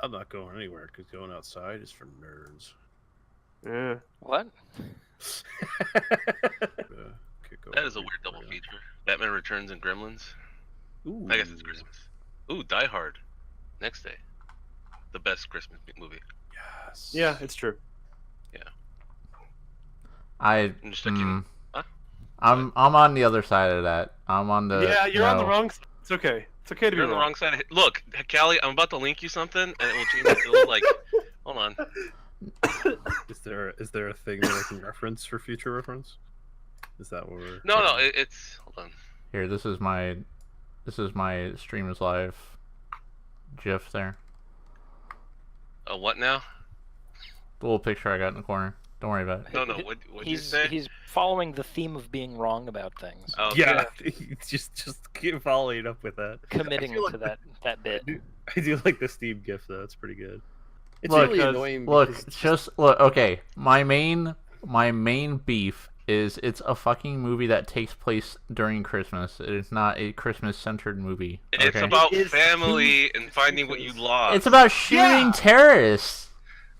I'm not going anywhere because going outside is for nerds. Yeah. What? That is a weird double feature. Batman Returns and Gremlins. Ooh. I guess it's Christmas. Ooh, Die Hard. Next day. The best Christmas movie. Yes. Yeah, it's true. I'm just checking. Huh? I'm on the other side of that. I'm on the. Yeah, you're on the wrong side. It's okay. It's okay to You're be on the wrong side. Look, Cali, I'm about to link you something, and it will change. It'll like, hold on. Is there a thing that I can reference for future reference? Is that what we're? No, it's hold on. Here, this is my stream is live GIF there. Oh, what now? The little picture I got in the corner. Don't worry about it. No, what did you say? He's following the theme of being wrong about things. Oh, Yeah, just keep following up with that. Committing like to that bit. I do like the Steam GIF though. It's pretty good. It's Look, really annoying. Look, because just look. Okay, my main beef is it's a fucking movie that takes place during Christmas. It is not a Christmas-centered movie. Okay? It's about It is family and finding what you lost. It's about shooting terrorists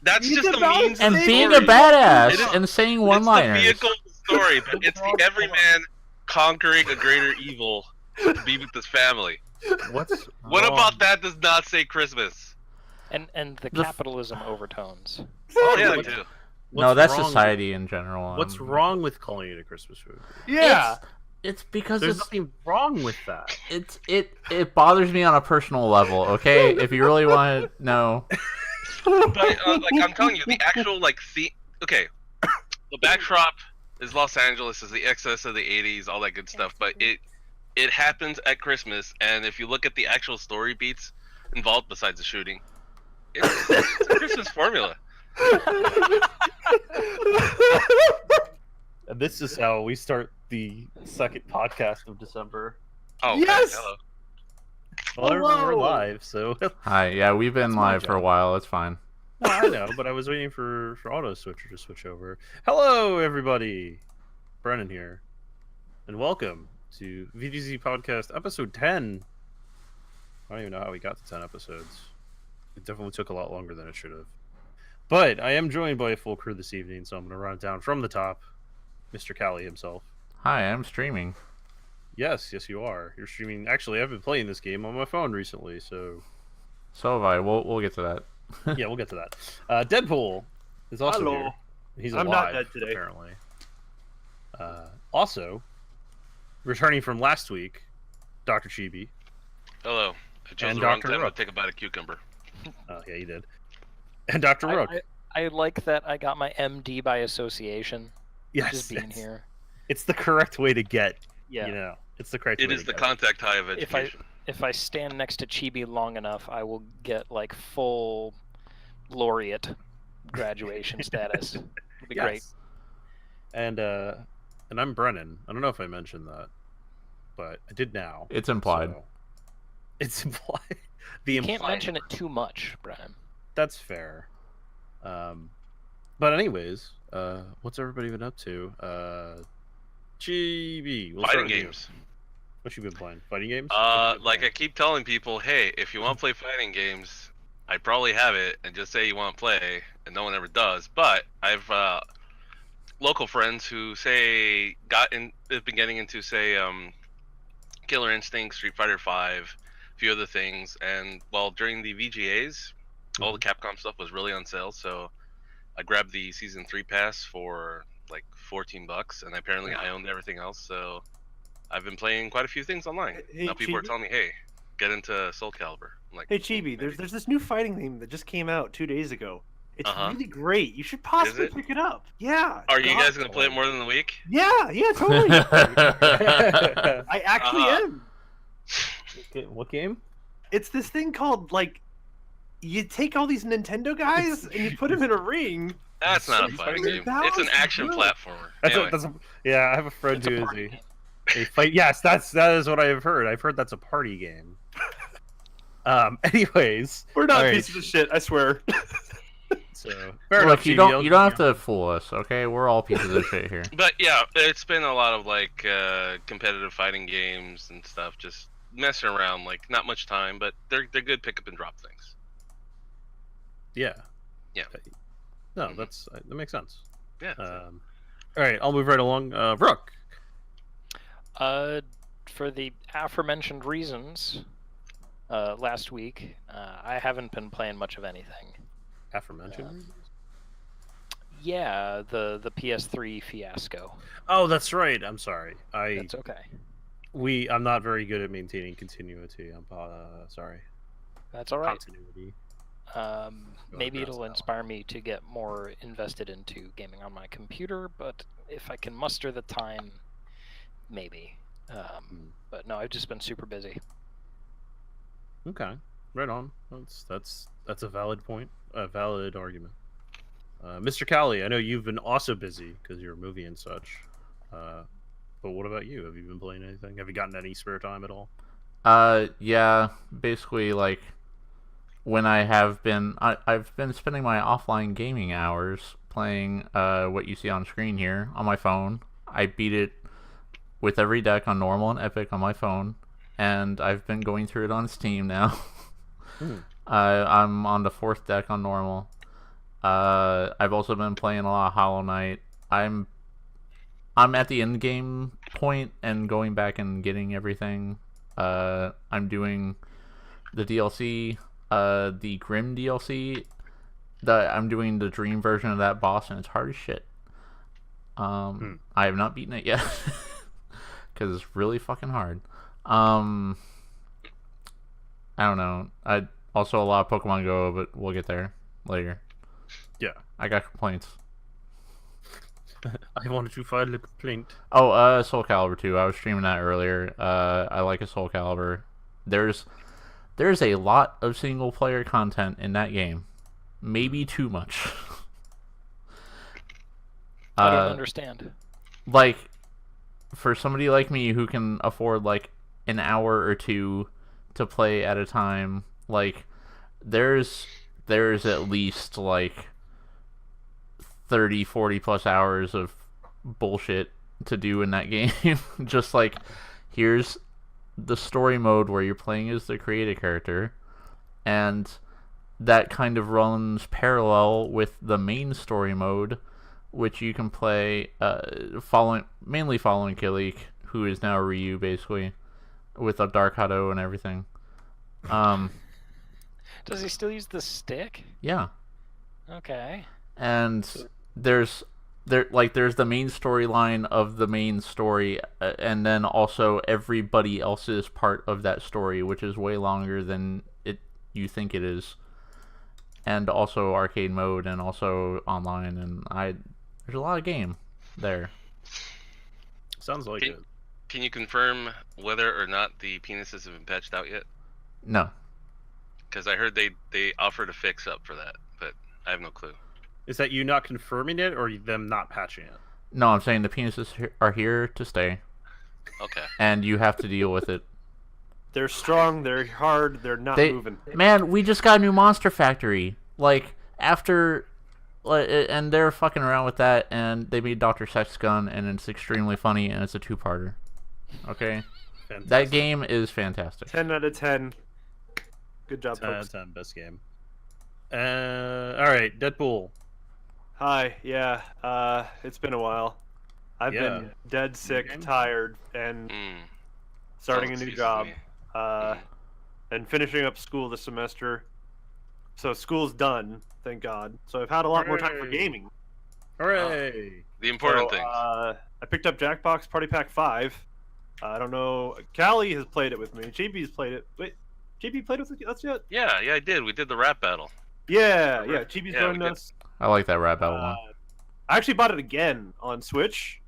That's It's just the about means and of the being a story. badass It is- and saying It's one-liners. the vehicle of the story, but it's the everyman conquering a greater evil to be with his family. what's What wrong- about that does not say Christmas? And the The- capitalism overtones. Oh yeah, I What's- do. No, what's that's wrong society in general. What's wrong with calling it a Christmas movie? Yeah. It's because There's it's nothing wrong with that. it bothers me on a personal level. Okay, if you really want to know. But like I'm telling you, the actual like okay, the backdrop is Los Angeles, is the excess of the '80s, all that good stuff. But it happens at Christmas, and if you look at the actual story beats involved besides the shooting, it's a Christmas formula. And this is how we start the second podcast of December. Oh Yes! hello. Well, we're Hello! live, so Hi, yeah, we've been That's my live for a job. while. It's fine. No, I know, but I was waiting for Auto Switcher to switch over. Hello, everybody. Brennan here, and welcome to VGZ Podcast episode 10. I don't even know how we got to 10 episodes. It definitely took a lot longer than it should have. But I am joined by a full crew this evening, so I'm going to run it down from the top. Mr. Cali himself. Hi, I'm streaming. Yes, you are. You're streaming. Actually, I've been playing this game on my phone recently, so So have I. We'll get to that. yeah, we'll get to that. Deadpool is also Hello. here. He's I'm alive, not dead today. apparently. Also, returning from last week, DrChibi. Hello. I chose And the wrong Dr. time to Rook. take a bite of cucumber. Yeah, you did. And Dr. Rook. I like that I got my MD by association. Yes, Just being here. It's the correct way to get. Yeah. You know, it's the correct. It way is to the get contact high of If I- education. If I stand next to Chibi long enough, I will get like full laureate graduation status. It'll be Yes. great. And I'm Brennan. I don't know if I mentioned that, but I did now. It's implied. so- It's implied. The You implied. can't mention it too much, Brennan. That's fair. But anyways, what's everybody been up to? Chibi. We'll start Fighting with you. games. What you been playing? Fighting games? Like I keep telling people, hey, if you want to play fighting games, I probably have it, and just say you want to play, and no one ever does. But I've local friends who say have been getting into Killer Instinct, Street Fighter 5, a few other things, and well, during the VGAs, all the Capcom stuff was really on sale, so I grabbed the Season 3 pass for like $14, and apparently I owned everything else, so I've been playing quite a few things online. Hey, Now people are Chibi? telling me, hey, get into Soul Calibur. I'm like, Hey Chibi, there's this new fighting game that just came out 2 days ago. It's Uh-huh. really great. You should possibly it? pick it up. Yeah. are you God. guys going to play it more than a week? Yeah, totally. I actually Uh-huh. am. What game? It's this thing called like you take all these Nintendo guys and you put them in a ring. That's not a Street fighting Fighter? game. That It's an was action good. platformer. That's Anyway, yeah, I have a friend It's a who is party game. a fight. Yes, that is what I've heard. I've heard that's a party game. Anyways, We're not all right, pieces of shit, I swear. So fair Look, enough, you Chibi. don't have to fool us, okay? We're all pieces of shit here. but yeah, it's been a lot of like competitive fighting games and stuff, just messing around. Like not much time, but they're good pick up and drop things. Yeah. Yeah. No, that makes sense. Yeah. All right, I'll move right along. Rook. For the aforementioned reasons, last week, I haven't been playing much of anything. Aforementioned. Yeah, the PS3 fiasco. Oh, that's right. I'm sorry. That's okay. I'm not very good at maintaining continuity. I'm sorry. That's all right. Continuity. Maybe address it'll that inspire me to get more invested into gaming on my computer, but if I can muster the time, maybe. But no, I've just been super busy. Okay, right on. That's a valid point, a valid argument. Mr. Cali, I know you've been also busy because you're a movie and such. But what about you? Have you been playing anything? Have you gotten any spare time at all? Yeah, basically, like, when I've been spending my offline gaming hours playing what you see on screen here on my phone. I beat it with every deck on normal and epic on my phone, and I've been going through it on Steam now. I'm on the 4th deck on normal. I've also been playing a lot of Hollow Knight. I'm at the end game point and going back and getting everything. I'm doing the DLC, the Grim DLC. I'm doing the Dream version of that boss, and it's hard as shit. I have not beaten it yet because it's really fucking hard. I don't know. I also a lot of Pokemon Go, but we'll get there later. Yeah. I got complaints. I wanted to file a complaint. Oh, Soul Calibur 2. I was streaming that earlier. I like a Soul Calibur. There's a lot of single player content in that game. Maybe too much. I don't understand. Like, for somebody like me who can afford like an hour or two to play at a time, like there's at least like 30-40 plus hours of bullshit to do in that game. Just like, here's the story mode where you're playing as the creative character, and that kind of runs parallel with the main story mode, which you can play mainly following Kilik, who is now Ryu, basically, with a Dark Hado and everything. Does he still use the stick? Yeah. Okay. And there's the main storyline of the main story, and then also everybody else's part of that story, which is way longer than you think it is, and also arcade mode, and also online, and there's a lot of game there. Sounds like it. Can you confirm whether or not the penises have been patched out yet? No. Because I heard they offered a fix up for that, but I have no clue. Is that you not confirming it, or them not patching it? No, I'm saying the penises are here to stay. Okay. And you have to deal with it. They're strong, they're hard, they're not moving. Man, we just got a new Monster Factory. Like, after... And they're fucking around with that, and they made Dr. Sex Gun, and it's extremely funny, and it's a 2-parter. Okay? Fantastic. That game is fantastic. 10 out of 10. Good job, 10 out folks. of 10, best game. Alright, Deadpool. Hi, yeah, it's been a while. I've been dead sick, tired, and starting a new job. And finishing up school this semester. So school's done, thank God. So I've had a lot more time for gaming. Hooray! The important thing. I picked up Jackbox Party Pack 5. I don't know. Cali has played it with me. JB's played it. Wait, JB played with us yet? Yeah, I did. We did the rap battle. Yeah. JB's joined us. I like that rap battle one. I actually bought it again on Switch,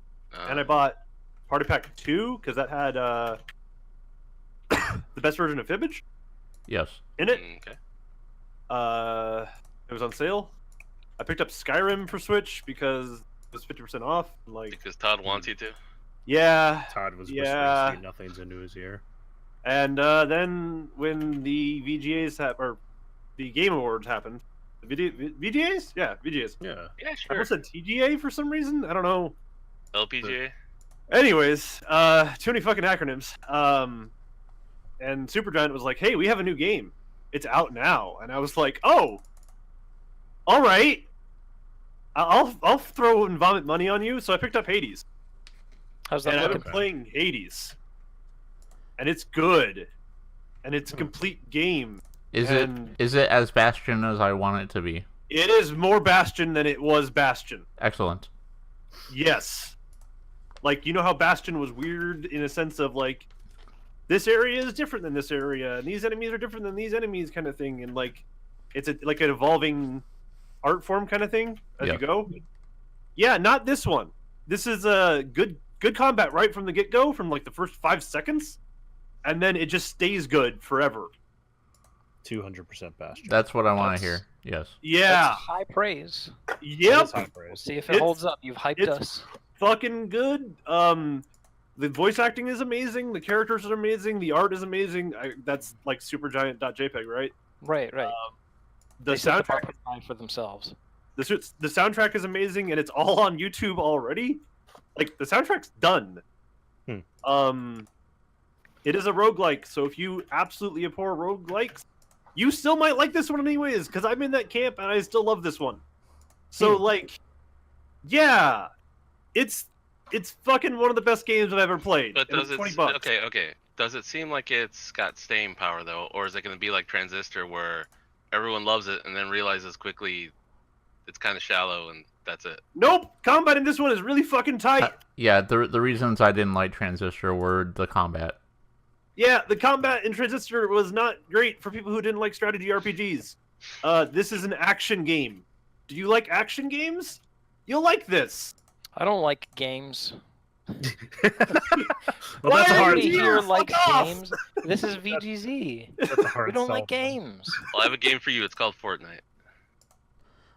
and I bought Party Pack 2 because that had the best version of Fibbage. Yes. In it. Okay. It was on sale. I picked up Skyrim for Switch because it was 50% off. Like, Because Todd wants you to. yeah. Todd was whispering sweet nothings into his ear. And then when the VGAs or the Game Awards happened, the VGAs? Yeah, VGAs. Yeah. Yeah, I sure. almost said TGA for some reason. I don't know. LPGA. Anyways, too many fucking acronyms. And Supergiant was like, "Hey, we have a new game. It's out now." And I was like, "Oh, All right. I'll throw and vomit money on you. So I picked up Hades. How's that And I've looking? been playing Hades. And it's good. And it's a complete game. Is it as Bastion as I want it to be? It is more Bastion than it was Bastion. Excellent. Yes. Like, you know how Bastion was weird in a sense of, like, this area is different than this area, and these enemies are different than these enemies kind of thing, and, like, it's like an evolving art form kind of thing as you go. Yeah, not this one. This is a good combat right from the get-go, from, like, the first 5 seconds, and then it just stays good forever. 200% Bastion. That's what I want to hear. Yes. Yeah. That's high praise. Yep. We'll see if it holds up. You've hyped us. Fucking good. The voice acting is amazing. The characters are amazing. The art is amazing. That's like supergiant.jpg, right? Right. The soundtrack for themselves. The soundtrack is amazing, and it's all on YouTube already. Like, the soundtrack's done. It is a roguelike, so if you absolutely abhor roguelikes, you still might like this one anyways, because I'm in that camp and I still love this one. So, like, yeah, it's fucking one of the best games I've ever played. But does it? $20. Okay. Does it seem like it's got staying power though, or is it going to be like Transistor, where everyone loves it and then realizes quickly it's kind of shallow and that's it? Nope, combat in this one is really fucking tight. Yeah, the reasons I didn't like Transistor were the combat. Yeah, the combat in Transistor was not great for people who didn't like strategy RPGs. This is an action game. Do you like action games? You'll like this. I don't like games. Well, that's a hard Nobody sell. here Fuck likes off. games. This is VGZ. That's a hard We don't sell. like games. Well, I have a game for you. It's called Fortnite.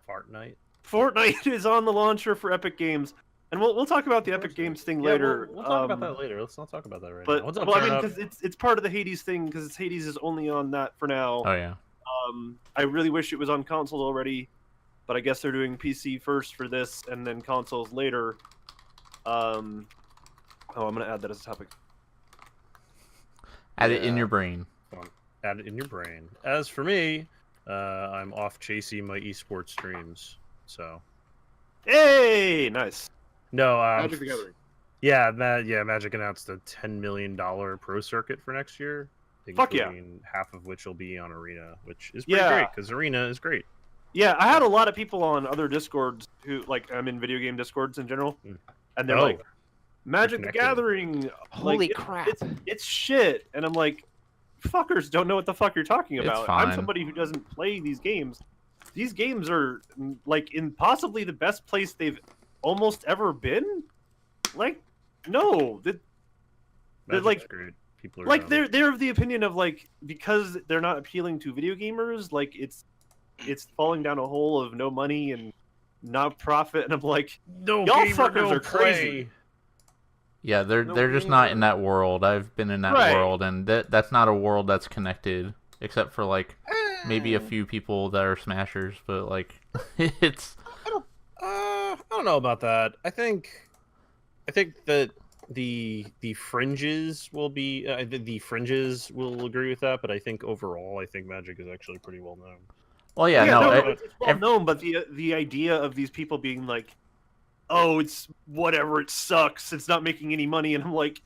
Fortnite. Fortnite is on the launcher for Epic Games, and we'll talk about the Epic Games thing later. We'll talk about that later. Let's not talk about that right But now. What's up, well, I mean, Turn Up? because it's part of the Hades thing, because Hades is only on that for now. Oh yeah. I really wish it was on consoles already, but I guess they're doing PC first for this, and then consoles later. I'm gonna add that as a topic. Add it in your brain. Add it in your brain. As for me, I'm off chasing my esports streams. So. Hey, nice. No. Magic the Gathering. Yeah, Magic announced a $10 million pro circuit for next year. Fuck yeah. Half of which will be on Arena, which is pretty great because Arena is great. Yeah, I had a lot of people on other Discords who, like, I'm in video game Discords in general, and they're like, Magic the Gathering, Holy like, crap. it's shit. And I'm like, fuckers don't know what the fuck you're talking about. I'm fine. somebody who doesn't play these games. These games are, like, in possibly the best place they've almost ever been. Like, no. They're like, great. People are like, dumb. they're of the opinion of, like, because they're not appealing to video gamers, like, it's falling down a hole of no money and not profit. And I'm like, no y'all gamer, fuckers no are crazy. play. Yeah, they're just not in that world. I've been in that world, and that's not a world that's connected, except for like maybe a few people that are smashers. But like, it's. I don't know about that. I think that the fringes will be the fringes will agree with that, but I think overall, I think Magic is actually pretty well known. Well, yeah, it's well known, but the idea of these people being like, oh, it's whatever, it sucks, it's not making any money, and I'm like,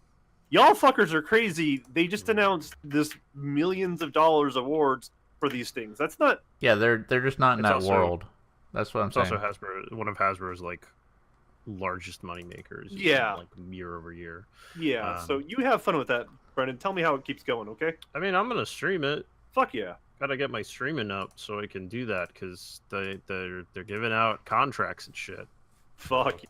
y'all fuckers are crazy. They just announced this millions of dollars awards for these things. That's not. Yeah, they're just not in It's that also- world. That's what I'm It's saying. also Hasbro, one of Hasbro's like largest money makers. Yeah. like year over year. Yeah, so you have fun with that, Brennan. Tell me how it keeps going, okay? I mean, I'm gonna stream it. Fuck yeah. Gotta get my streaming up so I can do that because they're giving out contracts and shit. Fuck.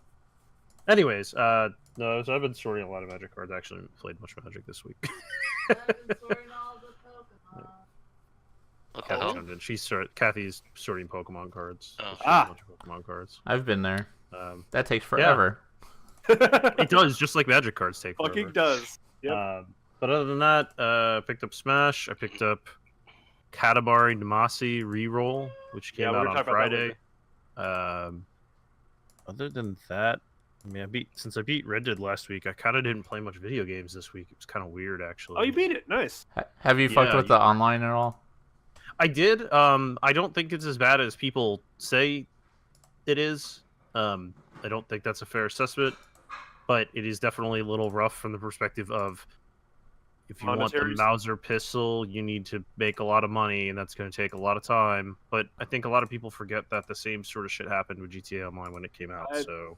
Anyways, no, so I've been sorting a lot of Magic cards. I actually haven't played much Magic this week. What the hell? Kathy's sorting Pokemon cards. Oh. She has a bunch of Pokemon cards. I've been there. Um, That takes forever. it does, just like Magic cards take forever. Fucking does. Yep. But other than that, I picked up Smash. I picked up Katamari Damacy Reroll, which came out on Friday. Other than that, I mean, since I beat Red Dead last week, I kind of didn't play much video games this week. It was kind of weird, actually. Oh, you beat it. Nice. Have you fucked Yeah, with the online at all? I did. I don't think it's as bad as people say it is. I don't think that's a fair assessment, but it is definitely a little rough from the perspective of if you want the Mauser pistol, you need to make a lot of money, and that's going to take a lot of time. But I think a lot of people forget that the same sort of shit happened with GTA Online when it came out. So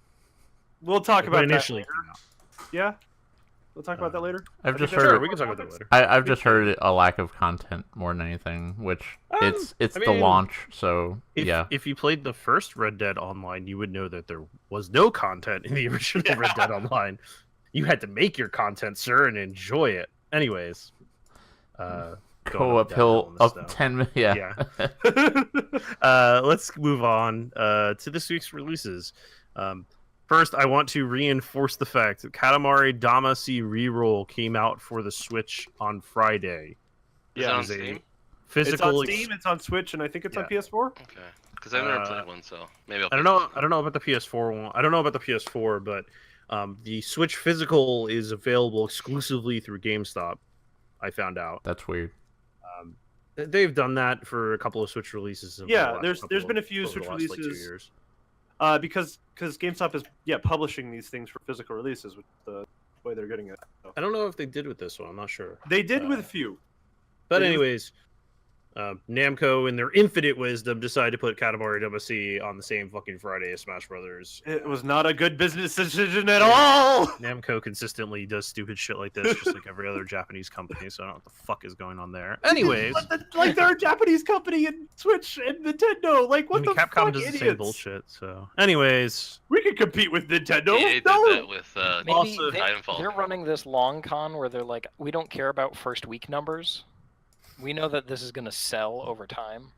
we'll talk about that later. Yeah, we'll talk about that later. I've just heard. We can talk about that later. I've just heard a lack of content more than anything, which it's the launch. So yeah. If you played the first Red Dead Online, you would know that there was no content in the original Red Dead Online. You had to make your content, sir, and enjoy it. Anyways, go uphill up 10 yeah. Let's move on to this week's releases. First, I want to reinforce the fact that Katamari Damacy Reroll came out for the Switch on Friday. Yeah, it's on Steam? Physical it's on Steam, it's on Switch, and I think it's on PS4. Okay, because I've never played one, so maybe I'll. I don't know about the PS4 one. I don't know about the PS4, but the Switch physical is available exclusively through GameStop. I found out. That's weird. They've done that for a couple of Switch releases. Yeah, there's been a few Switch releases. Like 2 years. Because GameStop is publishing these things for physical releases with the way they're getting it. So. I don't know if they did with this one. I'm not sure. They did with a few. But anyways, Namco, in their infinite wisdom, decided to put Katamari Damacy on the same fucking Friday as Smash Brothers. It was not a good business decision at all! Namco consistently does stupid shit like this, just like every other Japanese company, so I don't know what the fuck is going on there. Anyways... like, they're a Japanese company in Switch and Nintendo! Like, what the Capcom fuck, does idiots? the same bullshit, so... Anyways... We can compete with Nintendo! They did that with Titanfall. They're running this long con where they're like, we don't care about first week numbers. We know that this is going to sell over time.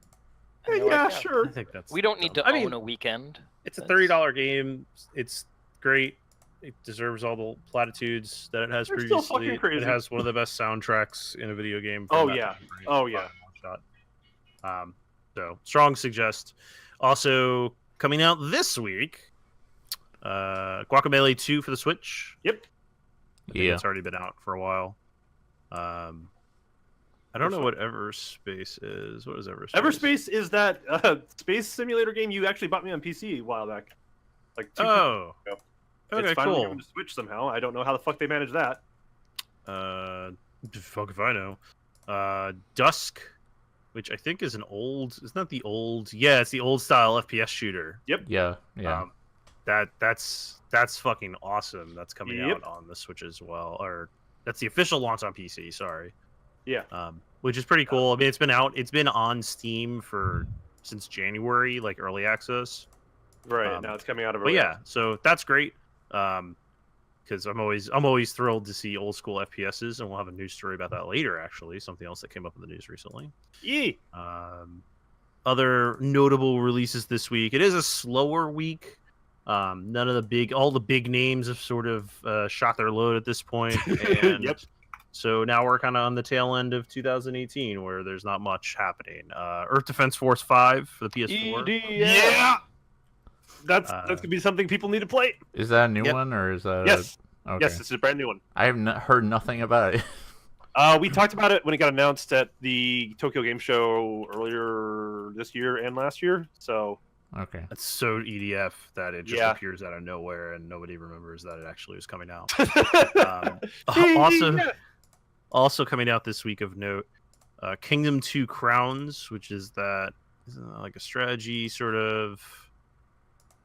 Yeah, sure. I think that's we don't need to own a weekend. It's a $30 game. It's great. It deserves all the platitudes that it has previously. It has one of the best soundtracks in a video game. Oh yeah. So strong suggest. Also coming out this week, Guacamelee 2 for the Switch. Yep. I think it's already been out for a while. I don't know what Everspace is. What is Everspace? Everspace is that space simulator game you actually bought me on PC a while back. Like 2 years ago. Okay, it's finally cool. going to Switch somehow. I don't know how the fuck they managed that. Fuck if I know. Dusk, which I think is an old... Isn't that the old... Yeah, it's the old style FPS shooter. Yep. Yeah. That's fucking awesome. That's coming out on the Switch as well. Or that's the official launch on PC, sorry. Yeah. Which is pretty cool. I mean, it's been out. It's been on Steam since January, like early access. Right. Now it's coming out of. But yeah, so that's great. Because I'm always thrilled to see old school FPSs, and we'll have a news story about that later. Actually, something else that came up in the news recently. Yeah. Other notable releases this week. It is a slower week. All the big names have sort of shot their load at this point. And Yep. So now we're kind of on the tail end of 2018 where there's not much happening. Earth Defense Force 5 for the PS4. Yeah! That's going to be something people need to play. Is that a new one or is that... Yes. Okay. Yes, it's a brand new one. I have heard nothing about it. We talked about it when it got announced at the Tokyo Game Show earlier this year and last year. So... Okay. It's so EDF that it just appears out of nowhere and nobody remembers that it actually was coming out. Also coming out this week of note, Kingdom 2 Crowns, which is like a strategy sort of...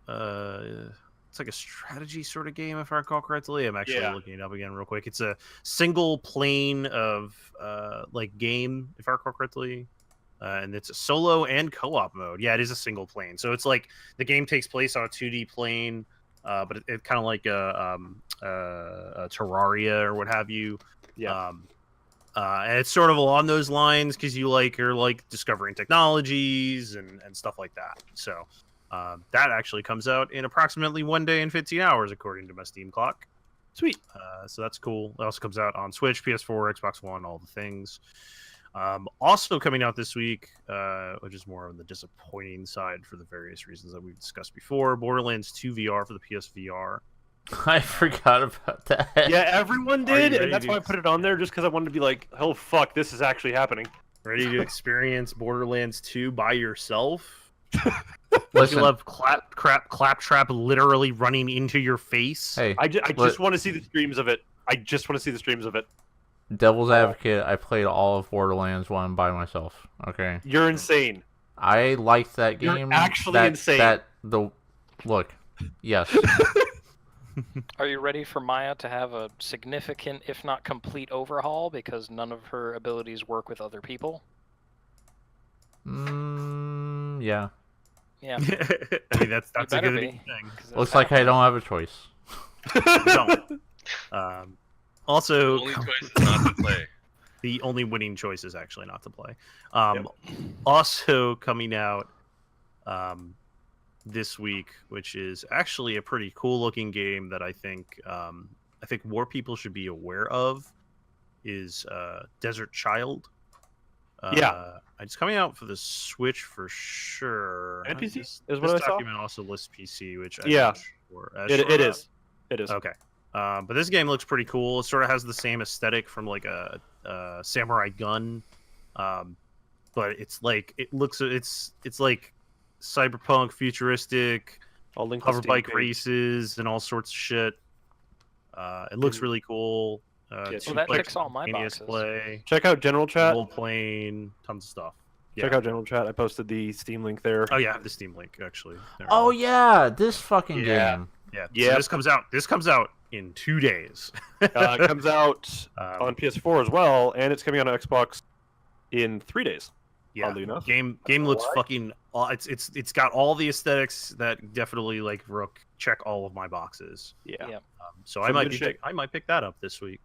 it's like a strategy sort of game, if I recall correctly. I'm actually looking it up again real quick. It's a single plane of like game, if I recall correctly. And it's a solo and co-op mode. Yeah, it is a single plane. So it's like the game takes place on a 2D plane, but it's kind of like a Terraria or what have you. Yeah. And it's sort of along those lines because you are discovering technologies and stuff like that. So that actually comes out in approximately 1 day and 15 hours, according to my Steam clock. Sweet. So that's cool. It also comes out on Switch, PS4, Xbox One, all the things. Also coming out this week, which is more on the disappointing side for the various reasons that we've discussed before, Borderlands 2 VR for the PSVR. I forgot about that. Yeah, everyone did, and that's why I put it on there, just because I wanted to be like, oh fuck, this is actually happening. Ready to experience Borderlands 2 by yourself? Listen, You love claptrap literally running into your face. hey, I just want to see the streams of it. devil's advocate, I played all of Borderlands 1 by myself. Okay, You're insane. I liked that game. You're actually insane. Look, yes. Are you ready for Maya to have a significant, if not complete, overhaul because none of her abilities work with other people? Yeah. Yeah. I mean, that's a better good be, thing. 'cause that's Looks like I don't have a choice. You don't. Also, The only choice is not to play. the only winning choice is actually not to play. Yep. Also coming out this week, which is actually a pretty cool looking game that I think more people should be aware of, is Desert Child. It's coming out for the Switch for sure. And PC This is what I saw. document also lists PC, which I'm Yeah. not sure. It is. It is. Okay. But this game looks pretty cool. It sort of has the same aesthetic from like a samurai gun, but it's like it's like cyberpunk, futuristic, I'll link the hover Steam bike page. races, and all sorts of shit. It looks really cool. Yeah, Well, two that player ticks all my simultaneous boxes. play, Check out General Chat. role playing, tons of stuff. Check out General Chat. I posted the Steam link there. Oh yeah, I have the Steam link actually. There we Oh go. yeah, this fucking Yeah. game. Yeah. Yeah. So this comes out in 2 days. It comes out on PS4 as well, and it's coming out on Xbox in 3 days. Yeah, Oddly enough. game looks Alright. fucking. It's got all the aesthetics that definitely like Rook check all of my boxes. Yeah. Yeah. So Some good shit. I might pick that up this week.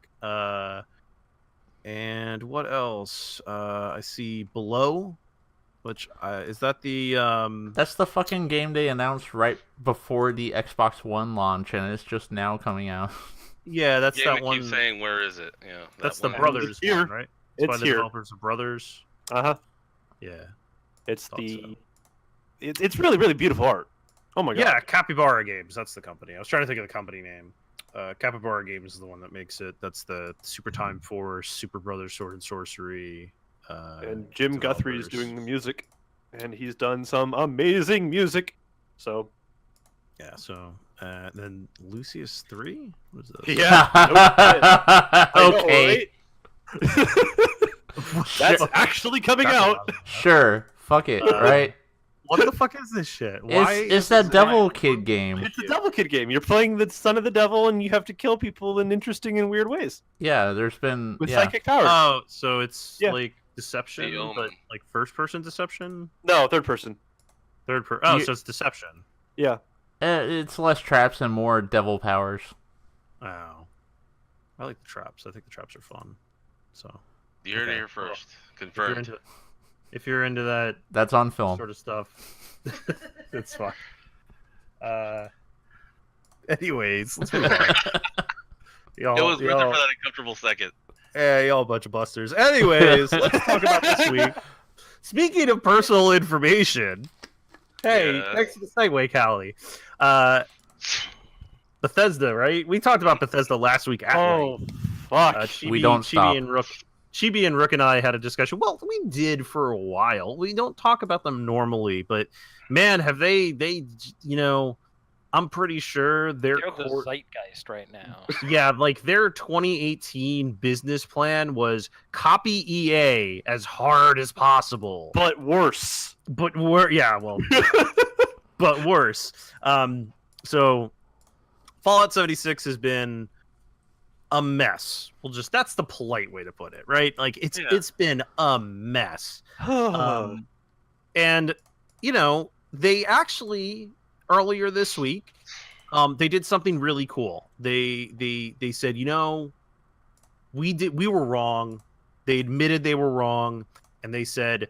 And what else? I see Below, which is that the That's the fucking game they announced right before the Xbox One launch, and it's just now coming out. yeah, that's Yeah, that we one. keep saying, where is it? Yeah, That's that the one. Brothers It's here. one, right? It's by It's the here. developers of Brothers. Uh-huh. Yeah. It's Thought the... so. It's really, really beautiful art. Oh my god. Yeah, Capybara Games. That's the company. I was trying to think of the company name. Capybara Games is the one that makes it. That's the Super Time Force, Super Brothers Sword and Sorcery. And Jim Guthrie is developers. doing the music, and he's done some amazing music. So Yeah, so then Lucius 3? What is this? yeah, I know, Okay, right? That's actually coming out. sure. Fuck it, right? What the fuck is this shit? Why It's is that this- Devil Kid game. It's a Devil Kid game. You're playing the son of the devil, and you have to kill people in interesting and weird ways Yeah, there's been with yeah. psychic powers. Oh, so it's Yeah. like deception, The but Omen. like first person deception? No, third person. Oh, You- so it's deception. Yeah. It's less traps and more devil powers. Oh. I like the traps. I think the traps are fun. So You heard it Okay, here well, first. if you're into that That's on film. sort of stuff, it's fine. Anyways, let's move on. Y'all, It was worth it y'all- for that uncomfortable second. Yeah, y'all a bunch of busters. Anyways, let's talk about this week. Speaking of personal information, hey, Yeah. thanks for the segue, Cali. Bethesda, right? We talked about Bethesda last week. Oh, fuck. Chibi, We don't stop. Chibi and Rook and I had a discussion. Well, we did for a while. We don't talk about them normally, but man, have they I'm pretty sure They're the zeitgeist right now. yeah, like their 2018 business plan was copy EA as hard as possible. but worse. But but worse. So Fallout 76 has been a mess. That's the polite way to put it, right? Like it's been a mess. And they actually earlier this week they did something really cool. They said, we were wrong. They admitted they were wrong, and they said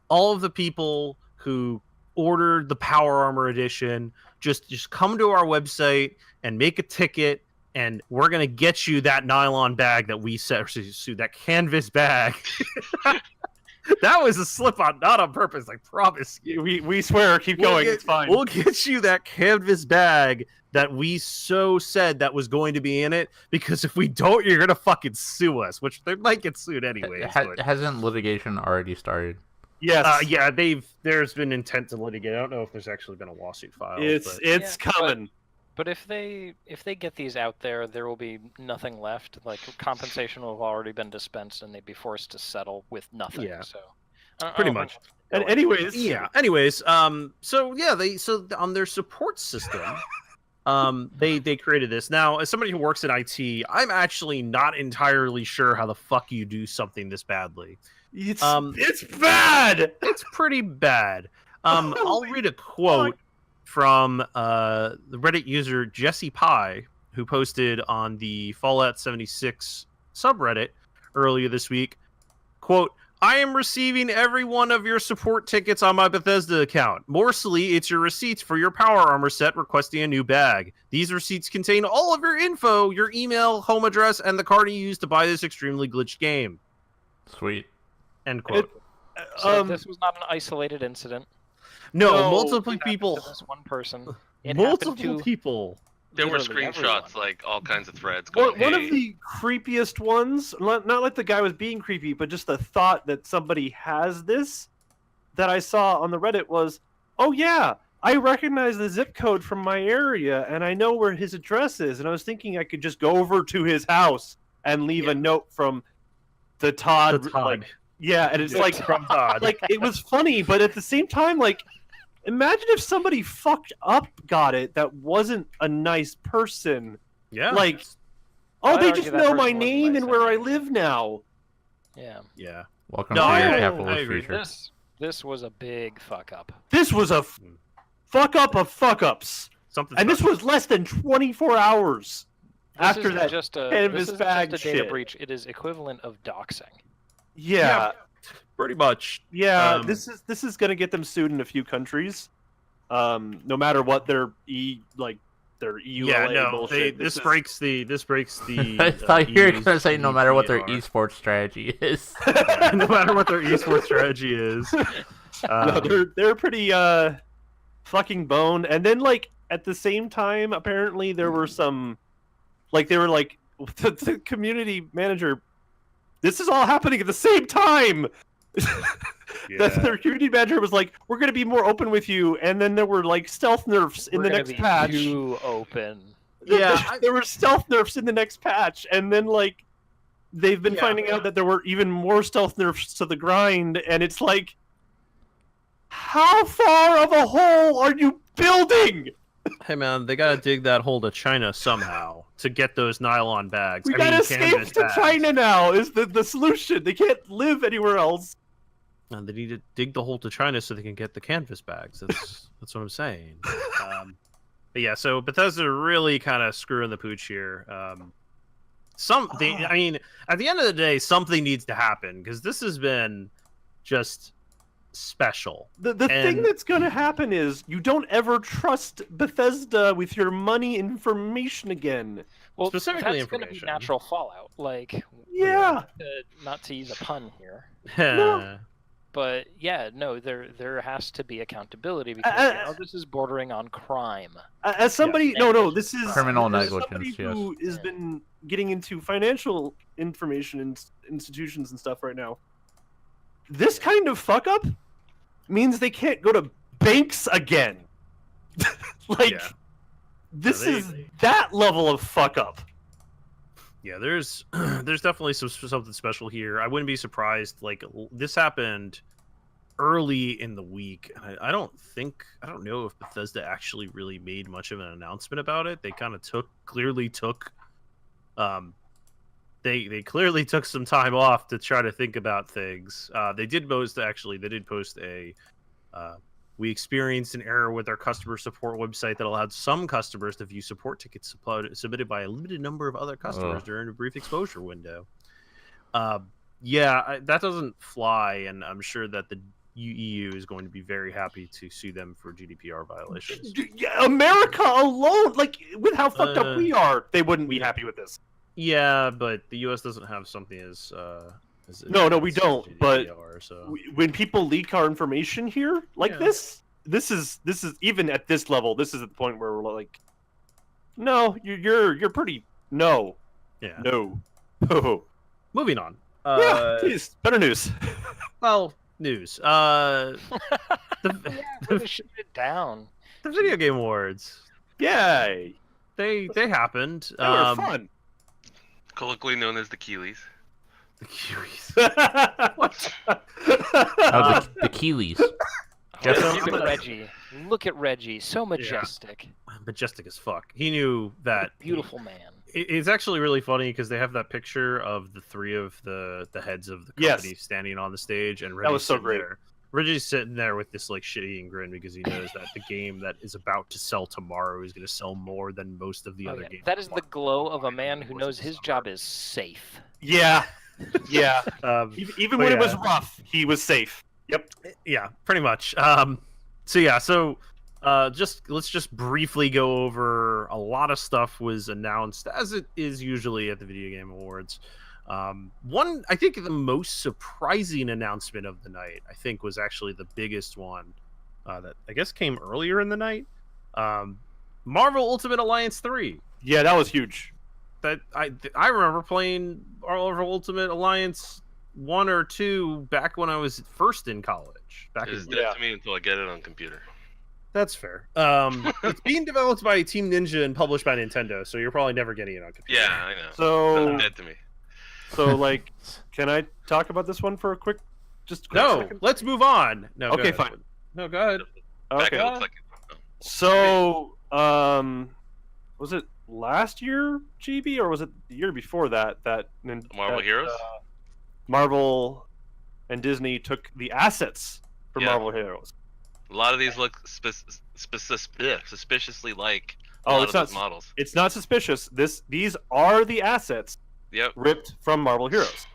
all of the people who ordered the Power Armor edition just come to our website and make a ticket, and we're gonna get you that nylon bag that we said, that canvas bag That was a slip-on, not on purpose. I promise you. We swear. Keep going. It's fine. We'll get you that canvas bag that we so said that was going to be in it. Because if we don't, you're gonna fucking sue us. Which they might get sued anyway. Hasn't litigation already started? Yes. Yeah. There's been intent to litigate. I don't know if there's actually been a lawsuit filed. It's coming. But if they get these out there, there will be nothing left. Like compensation will have already been dispensed, and they'd be forced to settle with nothing. Yeah. So pretty much. And anyways, so on their support system, they created this. Now, as somebody who works in IT, I'm actually not entirely sure how the fuck you do something this badly. It's bad. It's pretty bad. I'll read a quote from the Reddit user Jesse Pye, who posted on the Fallout 76 subreddit earlier this week. Quote, I am receiving every one of your support tickets on my Bethesda account. Mostly, it's your receipts for your power armor set requesting a new bag. These receipts contain all of your info, your email, home address, and the card you used to buy this extremely glitched game. Sweet. End quote. So this was not an isolated incident. No, multiple people. This one person. It Multiple people. There were literally screenshots, everyone. like all kinds of threads. Going, One of the creepiest ones, not like the guy was being creepy, but just the thought that somebody has this that I saw on the Reddit was, oh yeah, I recognize the zip code from my area and I know where his address is. And I was thinking I could just go over to his house and leave a note from the Todd. Like, yeah, and it's like from Todd. Like it was funny, but at the same time, like, imagine if somebody fucked up got it that wasn't a nice person. Yeah. Like, they just know my name and where I live now. Yeah. Yeah. Welcome No, to I your agree. capitalist I agree. future. This was a big fuck up. This was a fuck up of fuck ups. And this was less than 24 hours after that just a canvas bag just a data shit. breach. It is equivalent of doxing. Yeah. Pretty much. Yeah, this is gonna get them sued in a few countries. No matter what their EU bullshit. This breaks the I thought you were gonna say no matter what their GDPR. esports strategy is. No matter what their esports strategy is. No, they're pretty fucking boned. And then like at the same time, apparently there were some they were like the community manager. This is all happening at the same time. Their community manager was like, "We're going to be more open with you," and then there were like stealth nerfs in the next patch. Too open. There were stealth nerfs in the next patch, and then like they've been finding out that there were even more stealth nerfs to the grind, and it's like, how far of a hole are you building? Hey man, they gotta dig that hole to China somehow to get those nylon bags. We gotta escape to China now. Is the solution? They can't live anywhere else. And they need to dig the hole to China so they can get the canvas bags. That's what I'm saying. But yeah, so Bethesda really kind of screwing the pooch here. I mean, at the end of the day, something needs to happen because this has been just special. The thing that's going to happen is you don't ever trust Bethesda with your money information again. Well, specifically that's going to be information. natural fallout. Like, yeah, not to use a pun here. No. But yeah, no, there has to be accountability because this is bordering on crime. As somebody, this is criminal as negligence. Somebody Yes. who has been getting into financial information in institutions and stuff right now. This kind of fuck up means they can't go to banks again. This is that level of fuck up. Yeah, there's definitely something special here. I wouldn't be surprised. Like this happened early in the week. I don't know if Bethesda actually really made much of an announcement about it. They kind of clearly took some time off to try to think about things. They did post a we experienced an error with our customer support website that allowed some customers to view support tickets submitted by a limited number of other customers during a brief exposure window. That doesn't fly, and I'm sure that the EU is going to be very happy to sue them for GDPR violations. America alone, with how fucked up we are, they wouldn't be happy with this. Yeah, but the US doesn't have something as No, we don't. But so. When people leak our information here like this is even at this level. This is at the point where we're like, no, you're pretty no. Yeah. No. Oh. Moving on. Yeah, please. Better news. Well, news. Shoot it down. The Video Game Awards. Yay! They happened. They were fun. Colloquially known as the Keeleys. The Kiwis. What? The Keeleys. Look at Reggie. Look at Reggie. So majestic. Yeah. Majestic as fuck. He knew that. Beautiful man. It's actually really funny because they have that picture of the three of the heads of the company standing on the stage, and Reggie's that was so great. Reggie's sitting there with this like shit-eating grin because he knows that the game that is about to sell tomorrow is going to sell more than most of the other games. That is the glow of a man who knows his job is safe. Yeah. Yeah. Even when it was rough, he was safe. Yep. Yeah, pretty much. So let's just briefly go over a lot of stuff was announced, as it is usually at the Video Game Awards. One, I think the most surprising announcement of the night, I think, was actually the biggest one that I guess came earlier in the night. Marvel Ultimate Alliance 3. Yeah, that was huge. That I remember playing Marvel Ultimate Alliance 1 or 2 back when I was first in college. It's dead to me until I get it on computer. That's fair. It's being developed by Team Ninja and published by Nintendo, so you're probably never getting it on computer. Yeah, I know. So dead to me. So, like, can I talk about this one for a quick second? Let's move on. No, okay, fine. No, go ahead. Okay. So, was it last year, GB, or was it the year before that? Marvel Heroes? Marvel and Disney took the assets for Marvel Heroes. A lot of these look suspiciously like it's not models. It's not suspicious. These are the assets. Yep. Ripped from Marvel Heroes,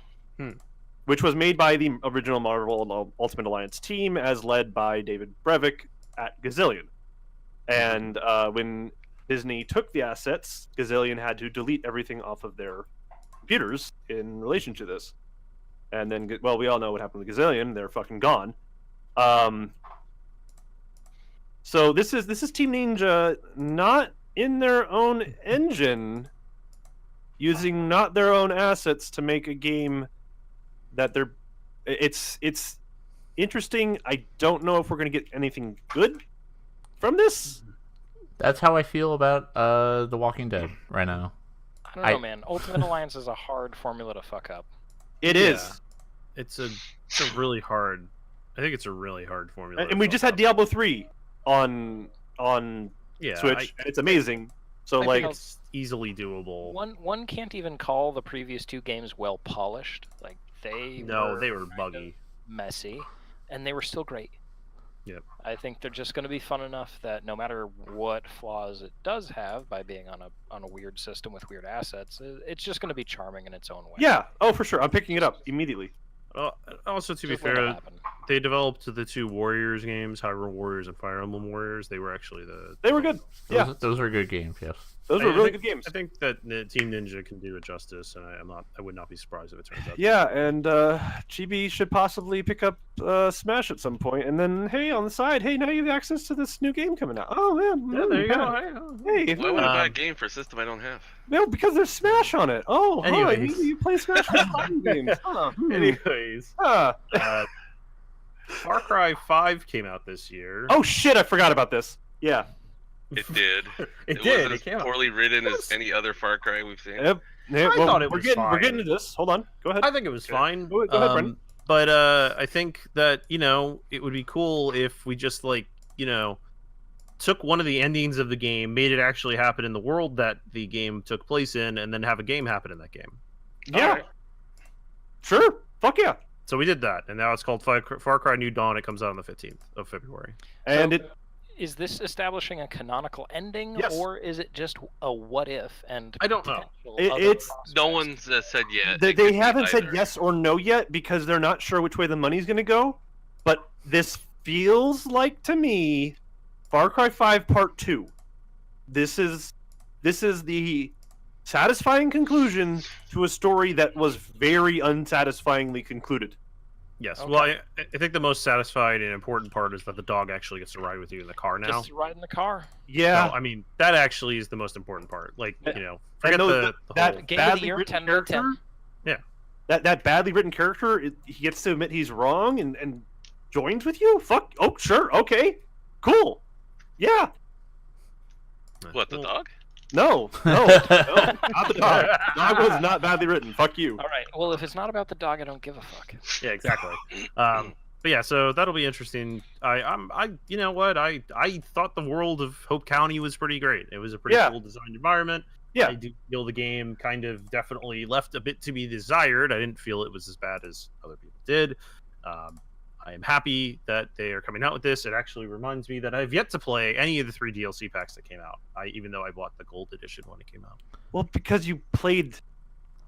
which was made by the original Marvel Ultimate Alliance team, as led by David Brevik at Gazillion. And when Disney took the assets, Gazillion had to delete everything off of their computers in relation to this. And then, well, we all know what happened with Gazillion. They're fucking gone. So this is Team Ninja not in their own engine, using not their own assets to make a game that it's interesting. I don't know if we're going to get anything good from this. That's how I feel about The Walking Dead right now. I don't know, man. Ultimate Alliance is a hard formula to fuck up. It is. It's a really hard. I think it's a really hard formula. And we just had Diablo 3 on Switch, and it's amazing. So I like, think it's easily doable. One can't even call the previous two games well polished. Like they were buggy, messy, and they were still great. Yep. I think they're just going to be fun enough that no matter what flaws it does have by being on a weird system with weird assets, it's just going to be charming in its own way. Yeah. Oh, for sure. I'm picking it up immediately. Also, to be fair, they developed the two Warriors games, Hyrule Warriors and Fire Emblem Warriors. They were actually They were good. Those were good games. Yes. Those were really good games. I think that Team Ninja can do it justice, and I would not be surprised if it turns out. Yeah, and GB should possibly pick up Smash at some point, and then hey, on the side, hey, now you have access to this new game coming out. Oh man, there you go. Hey, why would I buy a game for a system I don't have? No, because there's Smash on it. Oh, anyways, you play Smash for fighting games. Anyways, Far Cry 5 came out this year. Oh shit, I forgot about this. Yeah. It did. It did. Wasn't as poorly written as any other Far Cry we've seen. Yep. I thought it was fine. We're getting to this. Hold on. Go ahead. I think it was fine. Go ahead, Brennan. But I think that, it would be cool if we just, took one of the endings of the game, made it actually happen in the world that the game took place in, and then have a game happen in that game. Yeah. Right. Sure. Fuck yeah. So we did that, and now it's called Far Cry New Dawn. It comes out on the 15th of February. And is this establishing a canonical ending, yes, or is it just a what if? And I don't know. It's no one's said yet. They haven't said yes or no yet because they're not sure which way the money's going to go. But this feels like to me, Far Cry 5 Part 2. This is the satisfying conclusion to a story that was very unsatisfyingly concluded. Yes. Okay. Well, I think the most satisfying and important part is that the dog actually gets to ride with you in the car now. Just ride in the car. Yeah. So, I mean, that actually is the most important part. Like, Yeah. you know, And forget those- the that whole... Game of the badly year, written 10 out of 10. character. Yeah. That badly written character, he gets to admit he's wrong and joins with you. Fuck. Oh, sure. Okay. Cool. Yeah. What, the Well, dog? No. No. Not the dog. The dog was not badly written. Fuck you. All right. Well, if it's not about the dog, I don't give a fuck. Yeah, exactly. But yeah, so that'll be interesting. You know what? I thought the world of Hope County was pretty great. It was a pretty cool designed environment. Yeah. I do feel the game kind of definitely left a bit to be desired. I didn't feel it was as bad as other people did. I am happy that they are coming out with this. It actually reminds me that I've yet to play any of the 3 DLC packs that came out. Even though I bought the gold edition when it came out. Well, because you played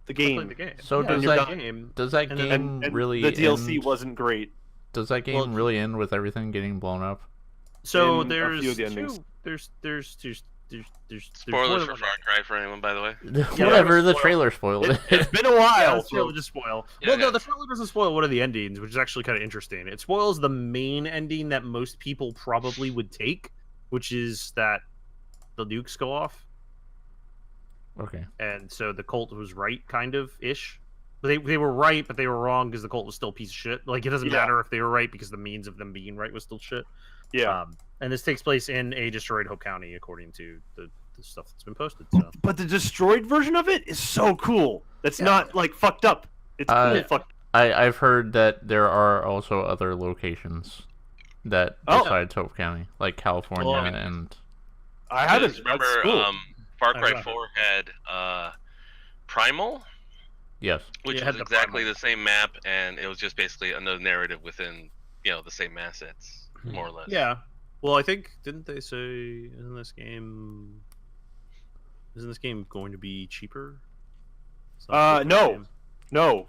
the I game. played the game. So Yeah, does you're that done. game? does that And game and really the DLC end, wasn't great. does that game Well, really end with everything getting blown up? So in a there's few of the endings. there's Spoilers more for than Far Cry for anyone, by the way. Whatever, the spoil- trailer spoiled it. It's been a Yeah, while. the trailer just spoil. Yeah, Well, no, yeah. the trailer doesn't spoil one of the endings, which is actually kind of interesting. It spoils the main ending that most people probably would take, which is that the nukes go off, Okay. and so the cult was right, kind of ish. But they were right, but they were wrong because the cult was still a piece of shit. Like it doesn't Yeah. matter if they were right because the means of them being right was still shit. Yeah. And this takes place in a destroyed Hope County, according to the stuff that's been posted. So. But the destroyed version of it is so cool. That's not like fucked up. It's cool. Fucked. I've heard that there are also other locations that besides Hope County, like California Well, and I haven't. Just remember, That's cool. Far I Cry got it. 4 had Primal, yes. which Yeah, it had was the exactly Primal. the same map, and it was just basically another narrative within, the same assets, more or less. Yeah. Well, I think didn't they say isn't this game going to be cheaper? It's not a full price No. game. No.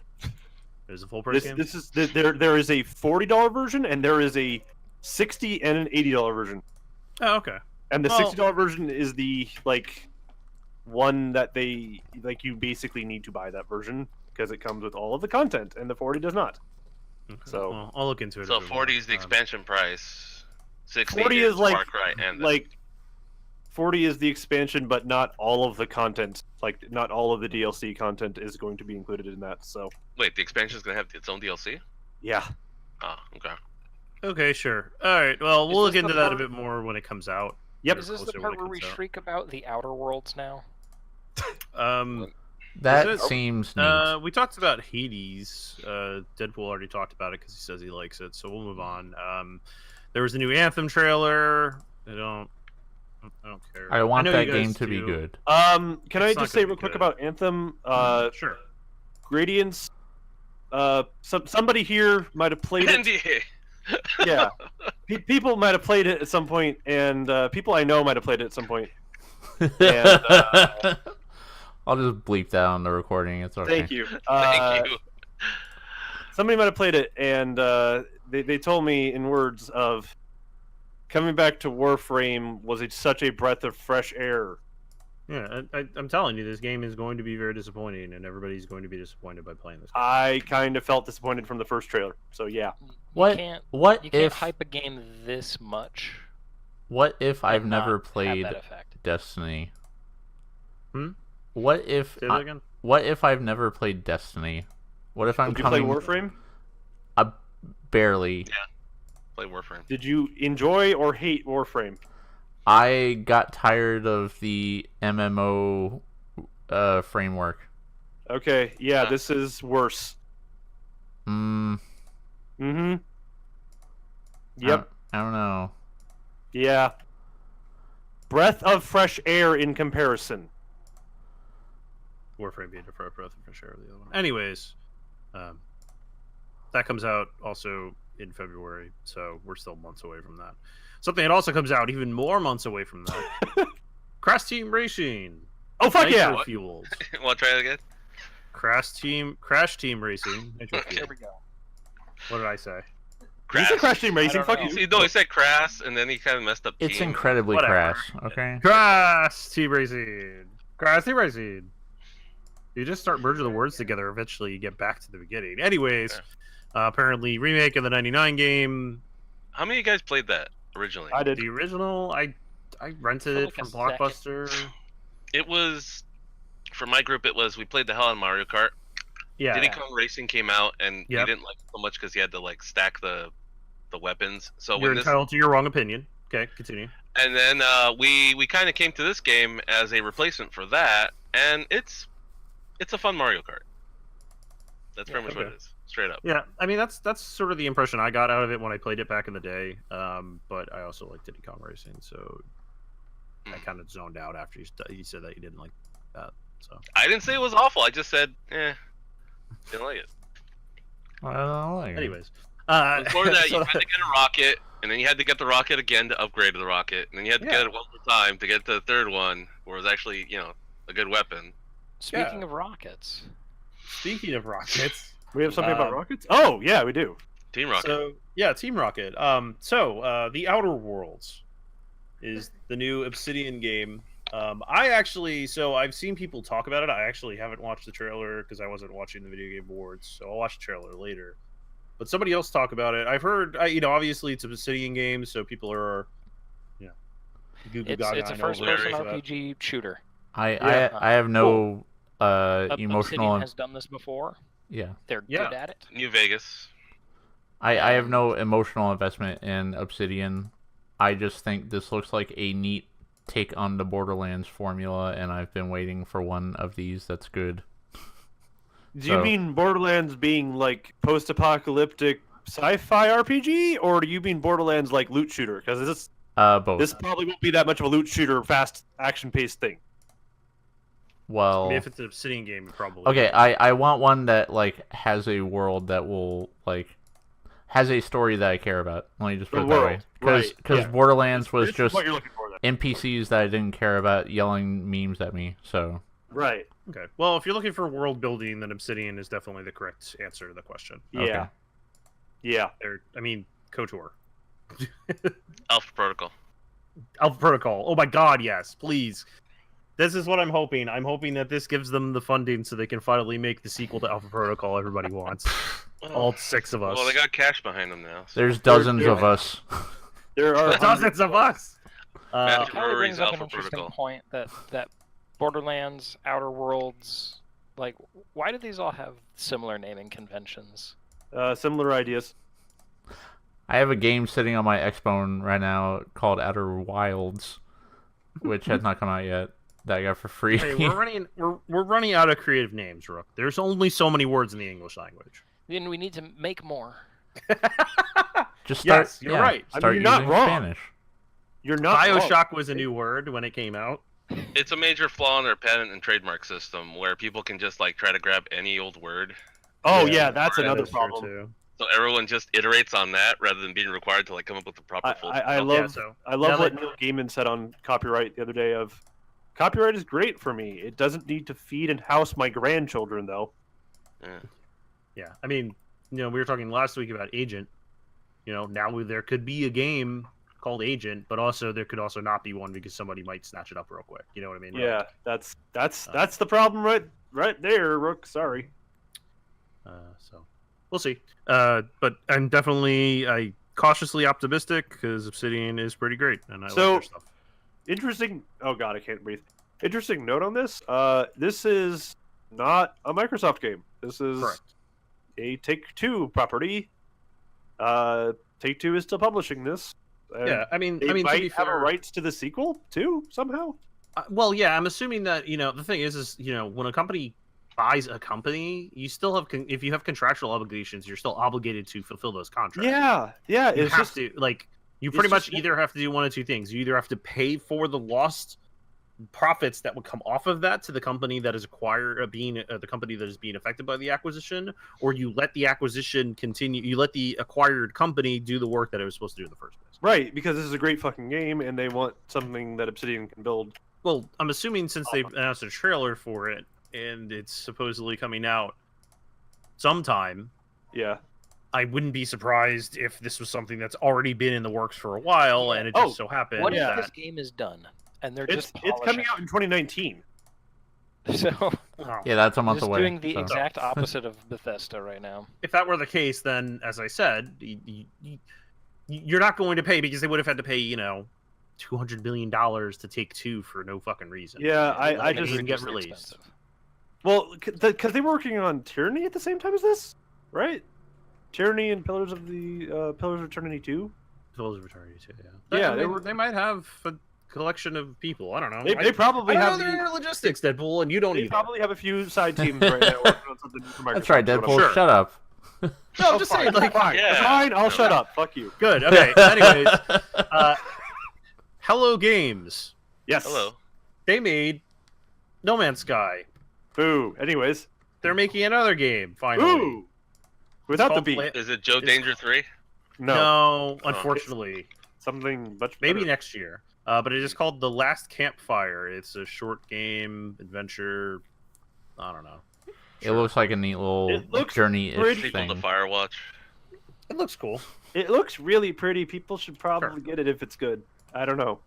It is a full price game. This is there is a $40 version and there is a $60 and an $80 version. Oh, okay. And the Well- $60 version is the one that they you basically need to buy that version because it comes with all of the content and the 40 does not. Okay. So- Well, I'll look into it. So a bit more. 40 is the expansion price. 60 40 is Far Cry and 40 is the expansion, but not all of the content. Like not all of the DLC content is going to be included in that. So Wait, the expansion is gonna have its own DLC? yeah. Oh, okay. Okay, sure. All right. Well, Is we'll look this the into that a part- bit more when it comes out. Yep. Is this the Closer when part it where we comes out. shriek about the Outer Worlds now? That it? seems neat. We talked about Hades. Deadpool already talked about it because he says he likes it. So we'll move on. There was a new Anthem trailer. I don't care. I want know that you guys game to be do. good. Can I It's not just say gonna be real quick good. about Anthem? Sure. Gradients. Somebody here might have played it. NDA. Yeah, people might have played it at some point, and people I know might have played it at some point. And, I'll just bleep that on the recording. It's okay. Thank you. Thank you. Somebody might have played it, and they told me in words of coming back to Warframe was such a breath of fresh air. Yeah, I'm telling you, this game is going to be very disappointing, and everybody's going to be disappointed by playing this game. I kind of felt disappointed from the first trailer. So yeah, What? You can't, What you can't if? hype a game this much. What if I've and not never have played that effect. Destiny? Hmm? What if? Say that again. What if I've never played Destiny? What if I'm did you play coming? Warframe? Barely. Play Warframe. Did you enjoy or hate Warframe? I got tired of the MMO framework. Okay, yeah, Huh. this is worse. Mm, Mm-hmm. Yep. I don't know. Yeah. Breath of fresh air in comparison. Warframe being a breath of fresh air of the other one. Anyways, that comes out also in February, so we're still months away from that. Something that also comes out even more months away from that. Crash Team Racing. Oh fuck yeah! Nitro Fueled. Want to try it again? Crash Team Racing. Nitro Okay. There Fueled. we go. What did I say? You said Crash Team Racing. don't Fuck know. you. See, no, he said crass, and then he kind of messed up. It's team. incredibly Whatever. crash. Okay. Crash Team Racing. Crash Team Racing. You just start merging the words together. Eventually, you get back to the beginning. Anyways, apparently remake of the '99 game. How many of you guys played that originally? I did. The original, I rented it like a from second. Blockbuster. It was for my group. We played the hell out of Mario Kart. Yeah. Diddy Kong Racing came out, and we Yep. didn't like it so much because you had to like stack the weapons. So You're when entitled to your wrong opinion. Okay, continue. and then we kind of came to this game as a replacement for that, and it's a fun Mario Kart. That's pretty much what it is, straight up. Yeah, I mean that's sort of the impression I got out of it when I played it back in the day. But I also liked Diddy Kong Racing, so I kind of zoned out after you said that you didn't like that. So I didn't say it was awful. I just said, didn't like it. I don't like it. anyways, Before that, so you had to get a rocket, and then you had to get the rocket again to upgrade to the rocket, and then you had to get it one more time to get to the third one, where it was actually, a good weapon. Speaking of rockets, speaking of rockets, We have something about rockets? Oh, yeah, we do. Team Rocket. so yeah, Team Rocket. The Outer Worlds is the new Obsidian game. I've seen people talk about it. I actually haven't watched the trailer because I wasn't watching the video game awards, so I'll watch the trailer later. But somebody else talk about it. I've heard, obviously it's a Obsidian game, so people are, goo goo gaga. it's a first-person RPG shooter. I have no Obsidian emotional. has done this before. Yeah. They're good at it. New Vegas. I have no emotional investment in Obsidian. I just think this looks like a neat take on the Borderlands formula, and I've been waiting for one of these that's good. Do you mean Borderlands being like post-apocalyptic sci-fi RPG, or do you mean Borderlands like loot shooter? Because Both. this probably won't be that much of a loot shooter, fast action-paced thing. Well, I mean, if it's an Obsidian game, it probably. okay, I want one that like has a world that will like has a story that I care about. Let me just put it that way. Because Borderlands was This is just what you're looking for, then. NPCs that I didn't care about yelling memes at me. So Right. Okay. Well, if you're looking for world building, then Obsidian is definitely the correct answer to the question. Yeah. Okay. Yeah. KOTOR. Alpha Protocol. Alpha Protocol. Oh my God, yes, please. This is what I'm hoping. I'm hoping that this gives them the funding so they can finally make the sequel to Alpha Protocol everybody wants. All 6 of us. Well, they got cash behind them now. So. there's dozens of us. There are dozens of us. Matthew Kind of Brewery's brings up an Alpha interesting Protocol. point that Borderlands, Outer Worlds, like, why do these all have similar naming conventions? similar ideas. I have a game sitting on my Xbone right now called Outer Wilds, which has not come out yet. That I got for free. Hey, we're running out of creative names, Rook. There's only so many words in the English language. Then we need to make more. Just start. Yes, you're right. Start you're not using wrong. Spanish. You're not wrong. BioShock was a new word when it came out. It's a major flaw in their patent and trademark system where people can just like try to grab any old word. Oh yeah, that's another That is true, problem. too. So everyone just iterates on that rather than being required to like come up with the proper full I spell. love Yeah, so I love now what that- Neil Gaiman said on Copyright the other day of copyright is great for me. It doesn't need to feed and house my grandchildren though. Yeah, I mean, we were talking last week about Agent. Now there could be a game called Agent, but also there could also not be one because somebody might snatch it up real quick. You know what I mean? Yeah, that's the problem right there, Rook. Sorry. So we'll see. But I'm definitely cautiously optimistic because Obsidian is pretty great, and I like their stuff. Interesting. Oh god, I can't breathe. Interesting note on this. This is not a Microsoft game. This is Correct. a Take-Two property. Take-Two is still publishing this. Yeah, I mean, They to might be have fair, rights to the sequel too somehow. well, yeah, I'm assuming that the thing is when a company buys a company, you still have if you have contractual obligations, you're still obligated to fulfill those contracts. Yeah. You It's have just to you it's pretty much just- either have to do one of two things. You either have to pay for the lost profits that would come off of that to the company that is the company that is being affected by the acquisition, or you let the acquisition continue. You let the acquired company do the work that it was supposed to do in the first place. right because this is a great fucking game, and they want something that Obsidian can build. Well, I'm assuming since they've announced a trailer for it and it's supposedly coming out sometime, Yeah. I wouldn't be surprised if this was something that's already been in the works for a while, and it Oh, just so happened What if that this game is done and they're It's just coming out in 2019. So Oh. Yeah, that's a month Just away. doing the so. exact opposite of Bethesda right now. If that were the case, then, as I said, you're not going to pay because they would have had to pay, $200 million to Take-Two for no fucking reason. Yeah, Let I the just game get ridiculously released. expensive. Well, because they were working on Tyranny at the same time as this, right? Tyranny and Pillars of Eternity 2. Pillars of Eternity too. Yeah, they might have a collection of people. I don't know. They probably I have don't know their logistics, Deadpool, and you don't They either. probably have a few side teams right now working on something for Microsoft. That's right, Deadpool. Sure. Shut up. No, I'm just saying, like, fine, Yeah. fine. I'll shut up. Fuck you. good. Okay. Anyways, Hello Games. Yes. Hello. They made No Man's Sky. Boo. Anyways. They're making another game finally. Ooh. Without the called beat. Pla- Is it Joe It's- Danger 3? No. Unfortunately, Something much maybe better. next year. But it is called The Last Campfire. It's a short game adventure. I don't know. It looks like a neat little It looks journey-ish pretty- Sequel to thing. Firewatch. It looks cool. It looks really pretty. People should probably get it if it's good. I don't know.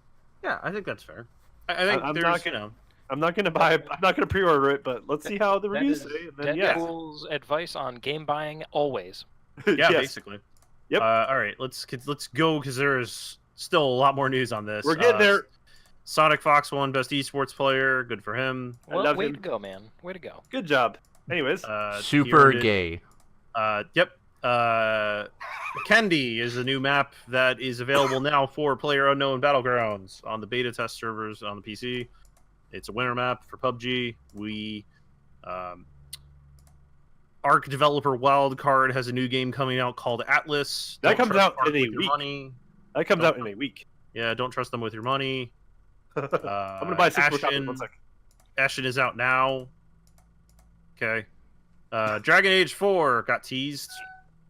Yeah, I think that's fair. I think I'm there's, not gonna- I'm not gonna buy it. I'm not gonna pre-order it, but let's see how the That reviews is say. And then, yes. Deadpool's advice on game buying always. yeah, Yes. basically. Yep. All right, let's go because there's still a lot more news on this. We're getting there. Sonic Fox won Best Esports Player. Good for him. Well, love way him. to go, man. Way to go. Good job. Anyways, Super he earned it. gay. Yep. Candy is a new map that is available now for PlayerUnknown Battlegrounds on the beta test servers on the PC. It's a winter map for PUBG. Arc developer Wildcard has a new game coming out called Atlas. That Don't comes trust out Arc in a with your week. money. that comes out in a week. Yeah, don't trust them with your money. I'm gonna buy 6 more copies. 1 sec. Ashen is out now. Okay. Dragon Age 4 got teased,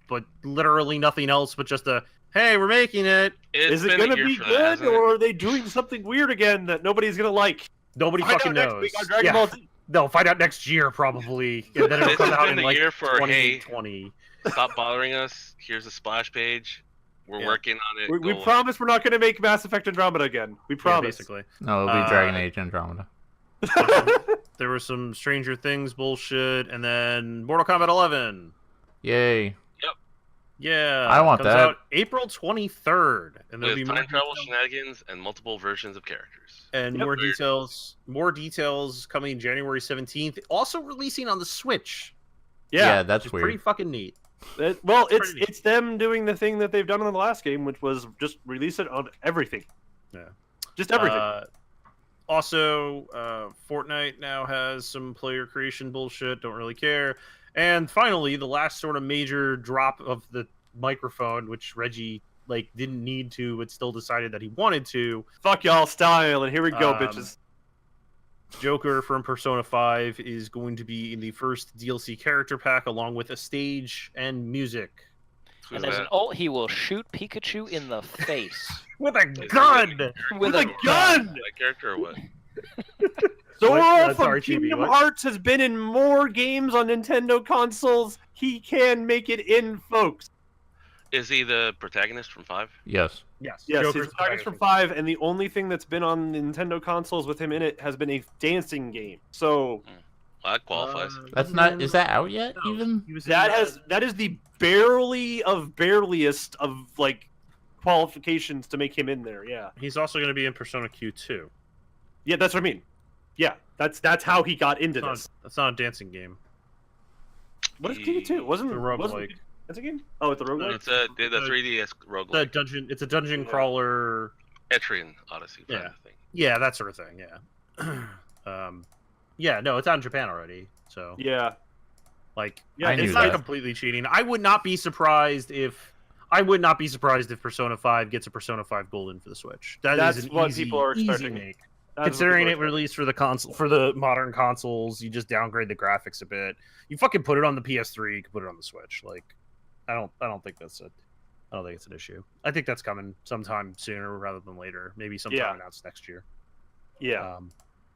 but literally nothing else but just a, hey, we're making it. Is it been a gonna year be for that, good, hasn't it? or are they doing something weird again that nobody's gonna like? Nobody Find fucking out next knows. week on Dragon Yeah. Ball Z. No, find out next year probably. And then it'll This come has out been in a like year for, hey, 2020. Stop bothering us. Here's a splash page. We're Yeah. working on it. We Go promise we're not gonna make Mass Effect Andromeda again. We Yeah, promise. basically. No, it'll be Dragon Age Andromeda. There was some Stranger Things bullshit, and then Mortal Kombat 11. Yay. Yeah, I want comes that. out April 23rd, and there'll with be more time travel details- shenanigans and multiple versions of characters. and Yep. more details. More details coming January 17th. Also releasing on the Switch. Yeah, which that's is weird. pretty fucking neat. Well, It's pretty neat. it's them doing the thing that they've done in the last game, which was just release it on everything. Yeah. Just everything. Also, Fortnite now has some player creation bullshit. Don't really care. And finally, the last sort of major drop of the microphone, which Reggie didn't need to, but still decided that he wanted to. Fuck y'all style, and here we go, um, bitches. Joker from Persona 5 is going to be in the first DLC character pack, along with a stage and music. Who's And as that? an ult, he will shoot Pikachu in the face. With a it gun! With a gun! That character or what? Sora from Sorry, Chibi, Kingdom what? Hearts has been in more games on Nintendo consoles. He can make it in, folks. Is he the protagonist from 5? Yes. Yes, Yes, Joker's his protagonist from 5, and the only thing that's been on Nintendo consoles with him in it has been a dancing game. So Well, that qualifies. That's not. Is that out yet? Even? He was that is the barely of bareliest of qualifications to make him in there. Yeah, He's also going to be in Persona Q2. yeah, that's what I mean. Yeah, that's how he got into this. That's not a dancing game. What is Q2? Wasn't The wasn't roguelike. that's a game? Oh, it's a roguelike. It's the 3DS It's roguelike. it's a dungeon Yeah. crawler. Etrian Odyssey kind Yeah. of thing. Yeah, that sort of thing. Yeah. Yeah. No, it's out in Japan already. So Yeah, yeah, I it's knew not that. completely cheating. I would not be surprised if Persona 5 gets a Persona 5 Golden for the Switch. That's is an what easy, people are easy expecting. make. That's what Considering it people are released for the console, for the modern consoles, you just downgrade the graphics a bit. You fucking put it on the PS3, you can put it on the Switch. I don't think it's an issue. I think that's coming sometime sooner rather than later. Maybe sometime Yeah. announced next year. Yeah,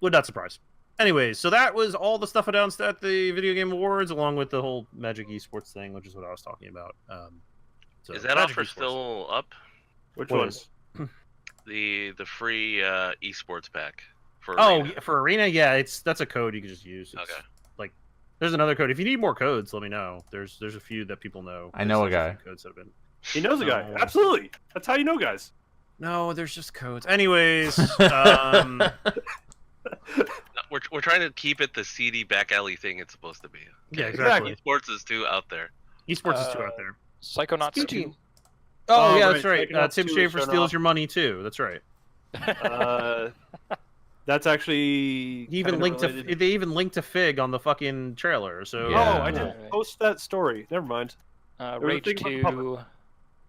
Would not surprise. Anyways, so that was all the stuff announced at the Video Game Awards, along with the whole Magic Esports thing, which is what I was talking about. So Is that Magic offer Esports. still up? which What one? is? The free esports pack for Oh, Arena. yeah, for Arena, yeah, that's a code you can just use. It's Okay. There's another code. If you need more codes, let me know. There's a few that people know. I know a There's guy. few codes that have been. He knows a guy. No. Absolutely. That's how you know guys. No, there's just codes. Anyways, No, we're trying to keep it the seedy back alley thing it's supposed to be. yeah, exactly. Esports is too out there. Esports is too out there. Psychonauts 2. Speaking- Oh, yeah, right. that's right. Psychonauts Tim 2 Schafer is steals off. your money too. That's right. That's actually. He even kinda linked to. related. They even linked to Fig on the fucking trailer. So Yeah. Oh, I Yeah. didn't post that story. Never mind. was a Rage thing about the 2. public.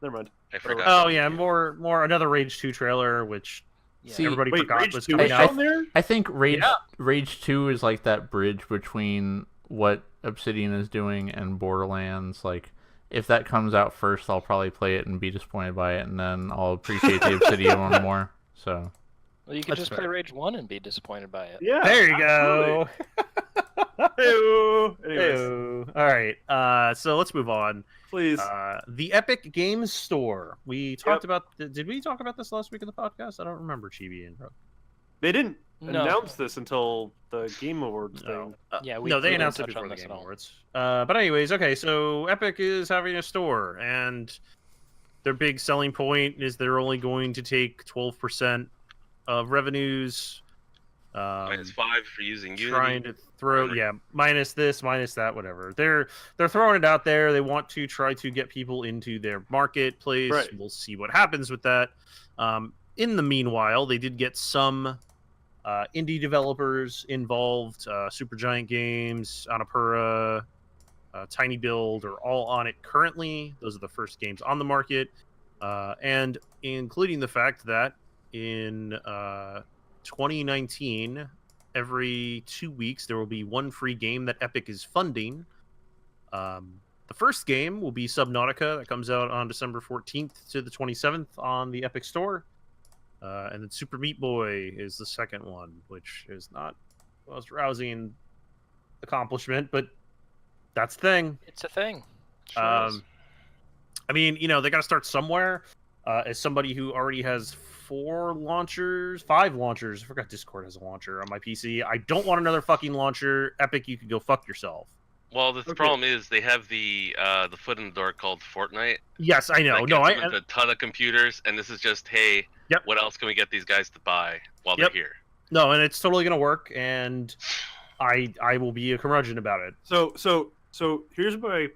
Never mind. I forgot. Oh yeah, more another Rage 2 trailer, which Yeah. See, everybody Wait, forgot Rage was 2 coming is out. on there? I think Rage Yeah. Rage 2 is like that bridge between what Obsidian is doing and Borderlands. Like, if that comes out first, I'll probably play it and be disappointed by it, and then I'll appreciate the Obsidian one more. So Well, you could That's just fair. play Rage 1 and be disappointed by it. Yeah. There you go. Hey-o. Anyways, Ew. All right. So let's move on. please. The Epic Games Store. We talked about. Did we talk about this last week in the podcast? I don't remember. Chibi and Rook. They didn't No. announce this until the Game Awards thing. Yeah, no, they didn't announced it touch before on the this Game at all. Awards. But anyways, okay. So Epic is having a store, and their big selling point is they're only going to take 12% of revenues. -5 for using Unity. Trying to throw minus this, minus that, whatever. They're throwing it out there. They want to try to get people into their marketplace. Right. We'll see what happens with that. In the meanwhile, they did get some indie developers involved. Supergiant Games, Annapurna, Tiny Build are all on it currently. Those are the first games on the market, and including the fact that in 2019, every 2 weeks there will be one free game that Epic is funding. The first game will be Subnautica, that comes out on December 14th to the 27th on the Epic Store. And then Super Meat Boy is the second one, which is not the most rousing accomplishment, but that's the thing. It's a thing. Sure is. I mean, they got to start somewhere. As somebody who already has 5 launchers. I forgot Discord has a launcher on my PC. I don't want another fucking launcher. Epic, you can go fuck yourself. Well, the problem is they have the foot in the door called Fortnite. Yes, I know. That gets them a ton of computers, and this is just, hey, what else can we get these guys to buy while they're here? No, and it's totally gonna work, and I will be a curmudgeon about it. So here's my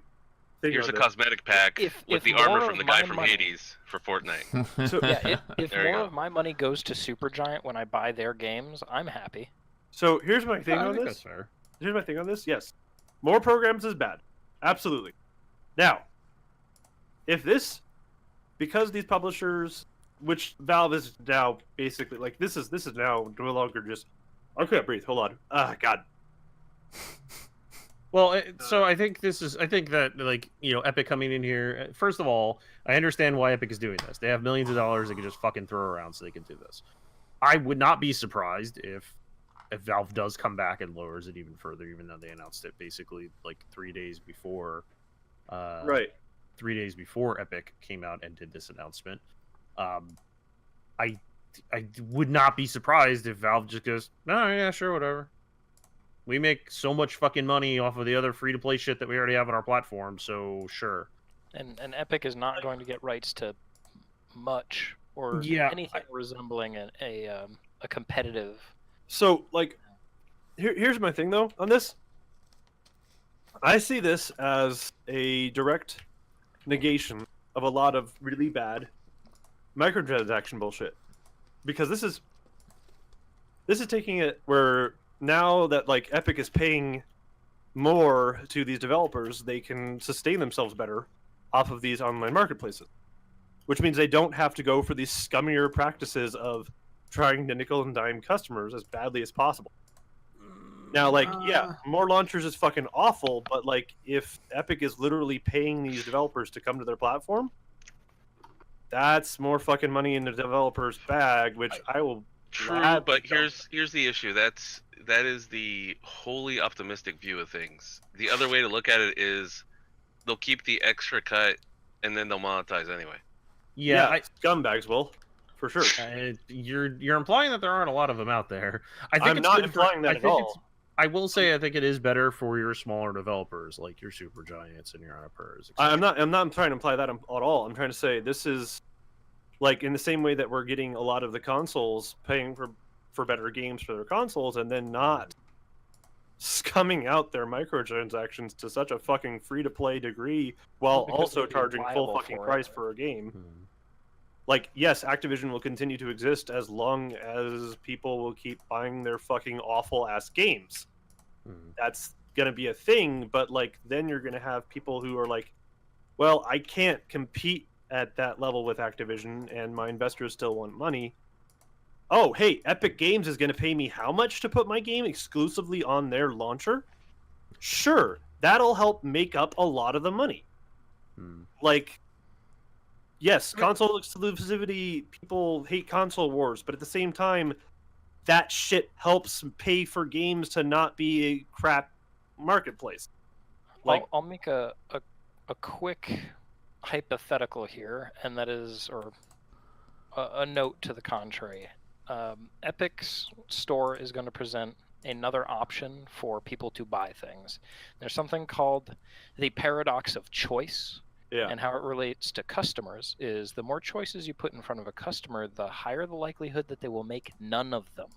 thing. Here's a on this. cosmetic pack with the more armor of from the guy my from money- Hades for Fortnite. So, Yeah, if There you more go. of my money goes to Supergiant when I buy their games, I'm happy. so here's my thing I on think this. that's fair. Here's my thing on this. Yes, more programs is bad. Absolutely. Now, if this, because these publishers, which Valve is now basically like, this is now no longer just. I can't breathe. Hold on. Ah, God. Well, so I think that Epic coming in here. First of all, I understand why Epic is doing this. They have millions of dollars they can just fucking throw around, so they can do this. I would not be surprised if Valve does come back and lowers it even further, even though they announced it basically like 3 days before. Right. 3 days before Epic came out and did this announcement. I would not be surprised if Valve just goes, "Oh yeah, sure, whatever. We make so much fucking money off of the other free-to-play shit that we already have on our platform, so sure." And Epic is not going to get rights to much or anything resembling a competitive. So, like, here's my thing though on this. I see this as a direct negation of a lot of really bad microtransaction bullshit, because this is taking it where now that like Epic is paying more to these developers, they can sustain themselves better off of these online marketplaces, which means they don't have to go for these scummier practices of trying to nickel and dime customers as badly as possible. Now, like, more launchers is fucking awful, but like, if Epic is literally paying these developers to come to their platform, that's more fucking money in the developer's bag, which I will. True, but here's the issue. That is the wholly optimistic view of things. The other way to look at it is they'll keep the extra cut and then they'll monetize anyway. Yeah, scumbags will, for sure. You're implying that there aren't a lot of them out there. I'm not implying that at all. I will say I think it is better for your smaller developers like your Super Giants and your Annapurs. I'm not trying to imply that at all. I'm trying to say this is like in the same way that we're getting a lot of the consoles paying for better games for their consoles and then not scumming out their microtransactions to such a fucking free-to-play degree while also charging full fucking price for a game. Like, yes, Activision will continue to exist as long as people will keep buying their fucking awful-ass games. That's gonna be a thing, but, like, then you're gonna have people who are like, well, I can't compete at that level with Activision, and my investors still want money. Oh, hey, Epic Games is going to pay me how much to put my game exclusively on their launcher? Sure, that'll help make up a lot of the money. Like, yes, console exclusivity, people hate console wars, but at the same time, that shit helps pay for games to not be a crap marketplace. Like, I'll make a quick hypothetical here, and that is, or a note to the contrary. Epic's store is going to present another option for people to buy things. There's something called the paradox of choice. Yeah. And how it relates to customers is the more choices you put in front of a customer, the higher the likelihood that they will make none of them.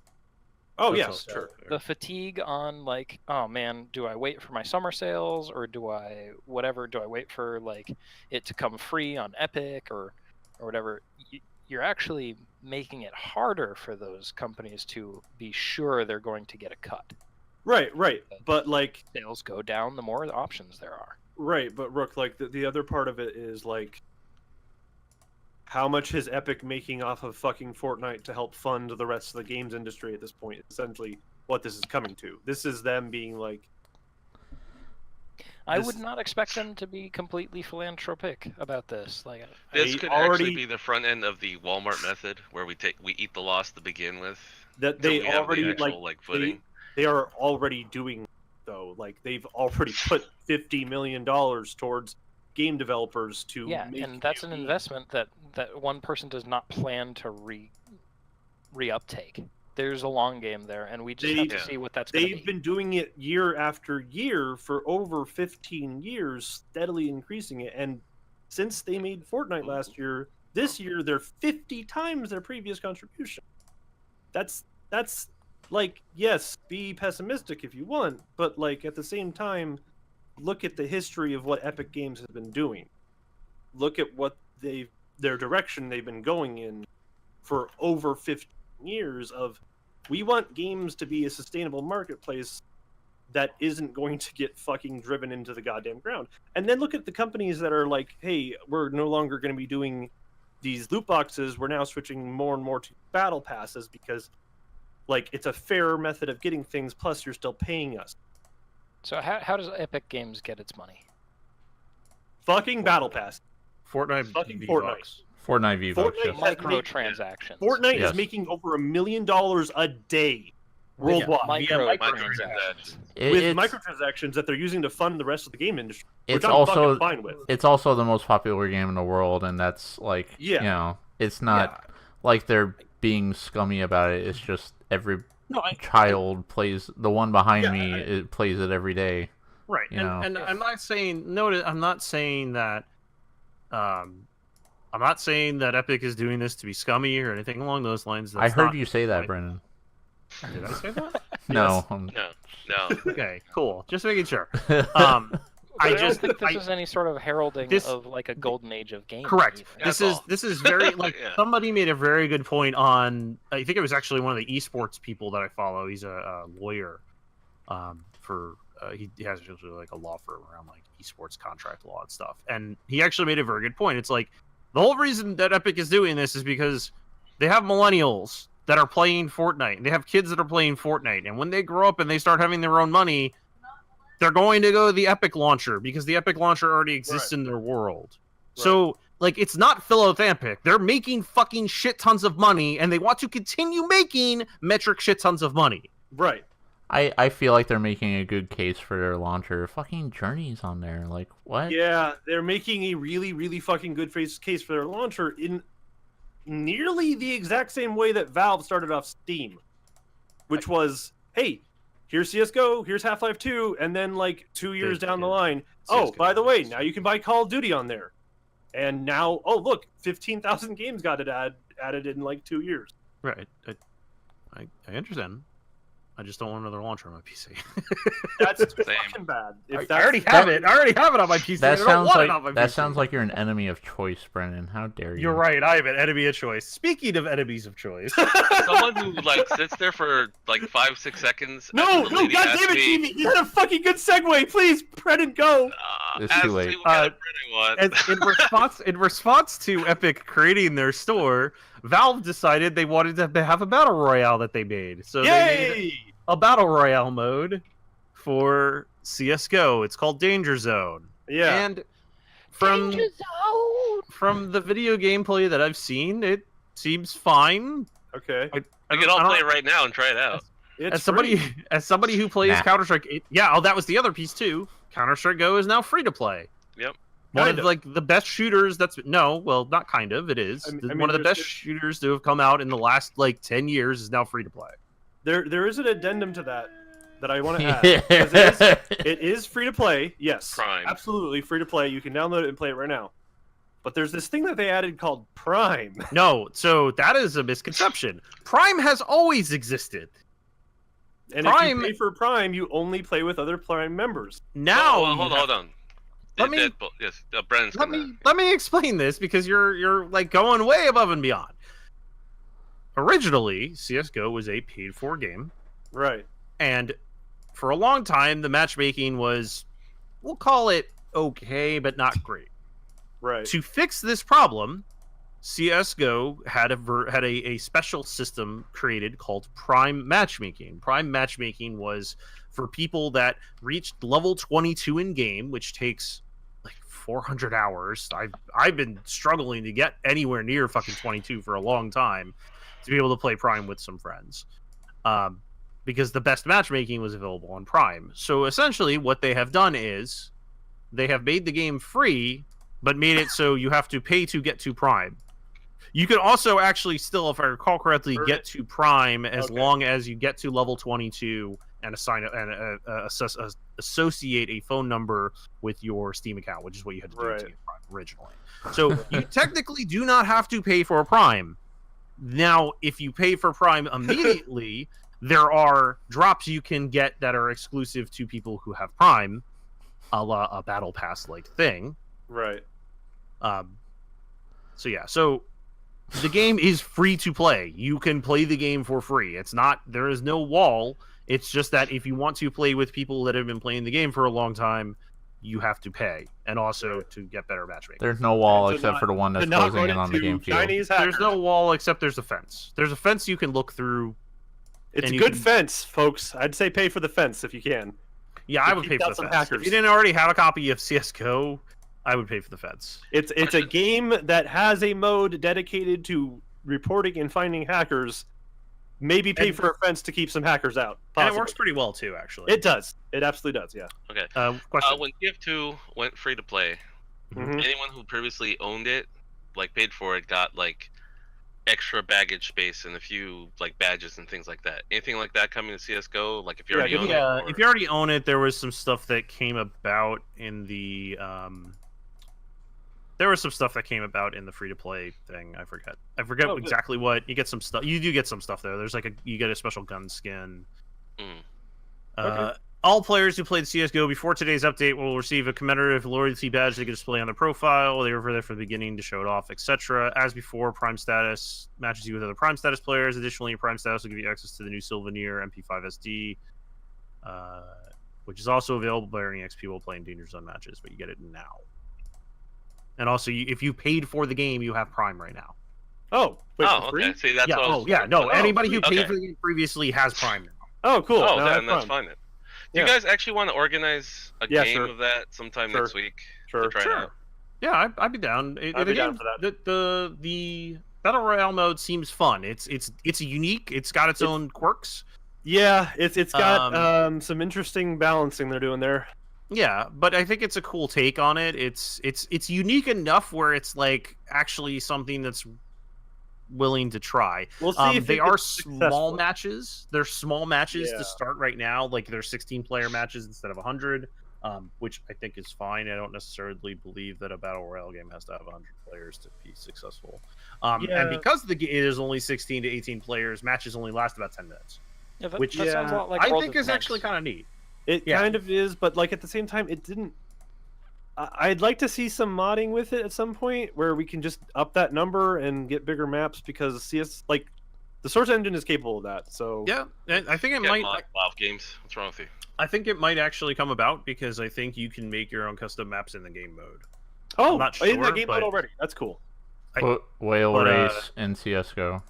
Oh, yes, sure. The fatigue on, like, oh man, do I wait for my summer sales, or do I wait for, like, it to come free on Epic or whatever? You're actually making it harder for those companies to be sure they're going to get a cut. Right. But, like, sales go down the more options there are. Right, but Rook, like, the other part of it is, like, how much is Epic making off of fucking Fortnite to help fund the rest of the games industry at this point? It's essentially what this is coming to. This is them being like... I would not expect them to be completely philanthropic about this. Like, this could actually be the front end of the Walmart method, where we eat the loss to begin with. That they already, actual, footing. They are already doing, though. Like, they've already put $50 million towards game developers to make and that's an investment that one person does not plan to re-uptake. There's a long game there, and we just have to see what that's going to be. They've been doing it year after year for over 15 years, steadily increasing it, and since they made Fortnite last year, this year they're 50 times their previous contribution. That's like, yes, be pessimistic if you want, but, like, at the same time, look at the history of what Epic Games has been doing. Look at what their direction they've been going in for over 15 years of, we want games to be a sustainable marketplace that isn't going to get fucking driven into the goddamn ground. And then look at the companies that are like, hey, we're no longer going to be doing these loot boxes. We're now switching more and more to battle passes because, like, it's a fairer method of getting things, plus you're still paying us. So how does Epic Games get its money? Fucking battle pass. Fortnite. Fucking V-Bucks. Fortnite V-Bucks. Microtransactions. Fortnite is making over $1 million a day worldwide. Microtransactions. With microtransactions that they're using to fund the rest of the game industry. It's which I'm fucking fine with. It's also the most popular game in the world, and that's like, you know, it's not like they're being scummy about it. It's just every child plays, the one behind me it plays it every day. Right. And I'm not saying that I'm not saying that Epic is doing this to be scummy or anything along those lines. That's I heard you say that, Brennan. Did I say that? No. No. Okay, cool. Just making sure. I don't think this is any sort of heralding of, like, a golden age of gaming. Correct. Either. This is very, like, somebody made a very good point on, I think it was actually one of the esports people that I follow. He's a lawyer he has usually, like, a law firm around, like, esports contract law and stuff. And he actually made a very good point. It's like, the whole reason that Epic is doing this is because they have millennials that are playing Fortnite. They have kids that are playing Fortnite. And when they grow up and they start having their own money, they're going to go to the Epic launcher because the Epic launcher already exists in their world. Right. So, like, it's not philanthropic. They're making fucking shit tons of money, and they want to continue making metric shit tons of money. Right. I feel like they're making a good case for their launcher. Fucking Journey's on there. Like, what? Yeah, they're making a really, really fucking good case for their launcher in nearly the exact same way that Valve started off Steam. Which was, hey, here's CS:GO, here's Half-Life 2, and then like 2 years down the line, CS:GO oh, by the way, now you can buy Call of Duty on there. And now, oh look, 15,000 games got added in like 2 years. Right. I understand. I just don't want another launcher on my PC. That's fucking bad. I already have it. I already have it on my PC. That I don't want it on my sounds like that PC. sounds like you're an enemy of choice, Brennan. How dare you? You're right. I am an enemy of choice. Speaking of enemies of choice, Someone who like sits there for like 5-6 seconds. No, after the lady God asks damn it, me, Chibi! You had a fucking good segue. Please, Brennan, go. It's ask too me late. what kind of bread I want. in response to Epic creating their store, Valve decided they wanted to have a battle royale that they made. So they made Yay! a battle royale mode for CS:GO. It's called Danger Zone. Yeah. And from the video gameplay that I've seen, it seems fine. Okay. I can all play it right now and try it out. It's As somebody who plays Nah. Counter-Strike, that was the other piece too. Counter-Strike Go is now free to play. Yep. One Kind of of. like the best shooters. Not kind of. It is I mean, one of the there's- best shooters to have come out in the last like 10 years is now free to play. There is an addendum to that I want to add. 'Cause it is free to play. Yes. Prime. Absolutely free to play. You can download it and play it right now. But there's this thing that they added called Prime. No, so that is a misconception. Prime has always existed. And Prime- if you pay for Prime, you only play with other Prime members. Now, Oh, well, hold on. Let me- Deadpool. Yes, Brennan's gonna. let me explain this because you're like going way above and beyond. Originally, CS:GO was a paid-for game, Right. and for a long time, the matchmaking was, we'll call it okay, but not great. Right. To fix this problem, CS:GO had a special system created called Prime Matchmaking. Prime Matchmaking was for people that reached level 22 in game, which takes like 400 hours. I've been struggling to get anywhere near fucking 22 for a long time to be able to play Prime with some friends. Because the best matchmaking was available on Prime. So essentially what they have done is they have made the game free, but made it so you have to pay to get to Prime. You can also actually still, if I recall correctly, get to Prime as long as you get to level 22 and associate a phone number with your Steam account, which is what you had to do to get Prime originally. So you technically do not have to pay for Prime. Now, if you pay for Prime immediately, there are drops you can get that are exclusive to people who have Prime, a la a Battle Pass-like thing. Right. So the game is free to play. You can play the game for free. There is no wall. It's just that if you want to play with people that have been playing the game for a long time, you have to pay, and also to get better matchmaking. There's no wall And to except not- for the one that's to not closing run in on the into game field. Chinese hackers. There's no wall except there's a fence. There's a fence you can look through. It's a and you good can- fence, folks. I'd say pay for the fence if you can. Yeah, To I would keep pay for out the some fence. If hackers. you didn't already have a copy of CS:GO, I would pay for the fence. It's a game that has a mode dedicated to reporting and finding hackers. Maybe pay And- for a fence to keep some hackers out. And it Possibly. works pretty well too, actually. It does. It absolutely does. Yeah. Okay. Question. When TF2 went free to play, Mhm. anyone who previously owned it, like paid for it, got like extra baggage space and a few like badges and things like that. Anything like that coming to CS:GO? Like if you already own it? or- If you already own it, there was some stuff that came about in the there was some stuff that came about in the free to play thing. I forget Oh, good. exactly what. You get some stuff. You do get some stuff there. There's you get a special gun skin. Mm. Okay. All players who played CS:GO before today's update will receive a commemorative loyalty badge they can display on their profile. They were there from the beginning to show it off, etc. As before, Prime status matches you with other Prime status players. Additionally, your Prime status will give you access to the new Souvenir MP5 SD, which is also available by earning XP while playing Danger Zone matches, but you get it now. And also, if you paid for the game, you have Prime right now. Oh, wait, for free? okay. See, that's Yeah. what I Oh, was... yeah. No, anybody who paid okay. for the game previously has Prime now. Oh, cool. Oh, Now I then have that's Prime. fine then. Do you Yeah. guys actually want to organize a Yeah, game sure. of that sometime Sure. next week? Sure. To try it out? Yeah, I'd be down. I'd be down for that. The battle royale mode seems fun. It's unique. It's got its own quirks. Yeah, it's got some interesting balancing they're doing there. Yeah, but I think it's a cool take on it. It's unique enough where it's like actually something that's willing to try. We'll see if they are small successful. matches. They're small matches Yeah. to start right now. Like they're 16-player matches instead of 100, which I think is fine. I don't necessarily believe that a battle royale game has to have 100 players to be successful. And because it is only 16 to 18 players, matches only last about 10 minutes. Yeah, that, Which that sounds a lot like I World think of is Tanks. actually kind of neat. It kind of is, but like at the same time, it didn't. I'd like to see some modding with it at some point where we can just up that number and get bigger maps because CS, like, the Source Engine is capable of that. So Yeah, and I think it Get might. WoW games. What's wrong with you? I think it might actually come about because I think you can make your own custom maps in the game mode. oh, I'm not in sure, that game mode but- already. That's cool. Whale but, race and CS:GO.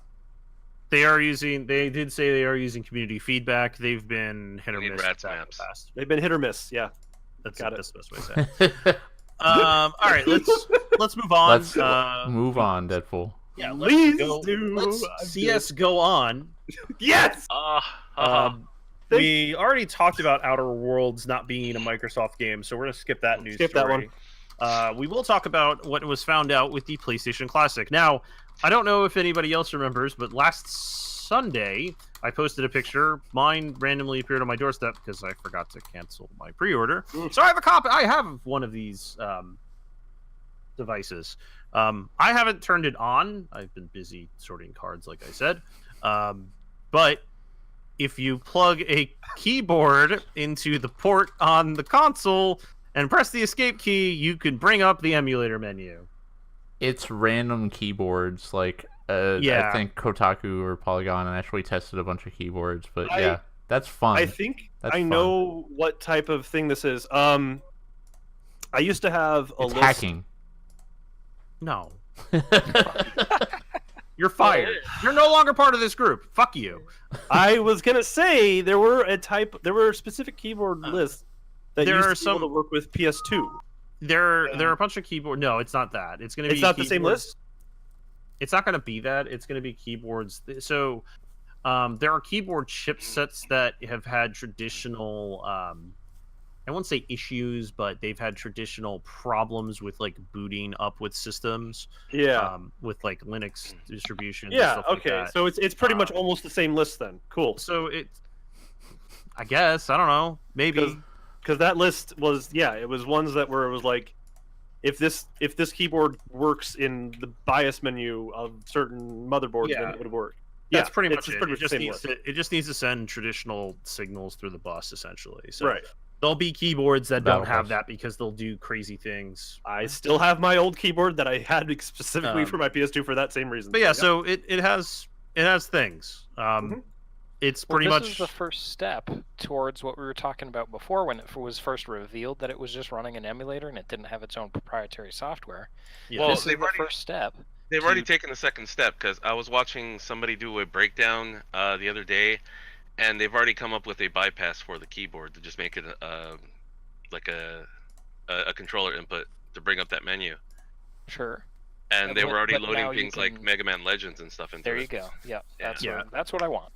They are using. They did say they are using community feedback. They've been hit or We need miss rats with that in maps. the past. They've been hit or miss. Yeah. That's Got it. That's the best way to say it. All right, let's move on. Let's move on, Deadpool. Yeah, Please go. do. Let's I'm CS go on. Yes. We already talked about Outer Worlds not being a Microsoft game, so we're gonna skip that news. Skip that story. We will talk about what was found out with the PlayStation Classic. Now, I don't know if anybody else remembers, but last Sunday I posted a picture. Mine randomly appeared on my doorstep because I forgot to cancel my pre-order. So I have a copy. I have one of these devices. I haven't turned it on. I've been busy sorting cards, like I said. But if you plug a keyboard into the port on the console and press the escape key, you can bring up the emulator menu. It's random keyboards, like Yeah. I think Kotaku or Polygon actually tested a bunch of keyboards, but I- yeah, that's fun. I think That's I fun. know what type of thing this is. I used to have a It's list. hacking. No. You're fired. You're no longer part of this group. Fuck you. I was gonna say there were specific keyboard lists that there used are to be able some- to work with PS2. There are a bunch of keyboard. No, it's not that. It's gonna be. It's not the same keyboards- list. It's not gonna be that. It's gonna be keyboards. So, there are keyboard chipsets that have had traditional. I won't say issues, but they've had traditional problems with like booting up with systems. Yeah. With like Linux distributions. and Yeah. stuff like Okay. that. So it's pretty much almost the same list then. Cool. So it. I guess I don't know. Maybe. Because that list was it was ones that were, it was like, if this keyboard works in the BIOS menu of certain motherboards, then it would work. That's pretty much it's it. pretty It much the just same needs list. to. It just needs to send traditional signals through the bus, essentially. So Right. there'll be keyboards that Battle don't have bus. that because they'll do crazy things. I still have my old keyboard that I had specifically Um, for my PS2 for that same reason. But yeah, so it has things. It's pretty Well, much. this is the first step towards what we were talking about before when it was first revealed that it was just running an emulator and it didn't have its own proprietary software. Yeah. Well, This is they've the already- first step. They've already to- taken the second step because I was watching somebody do a breakdown the other day, and they've already come up with a bypass for the keyboard to just make it like a controller input to bring up that menu. Sure. And Yeah, they were already but now loading you things like can- Mega Man Legends and stuff into There it. you go. Yeah. Yeah. That's what I want.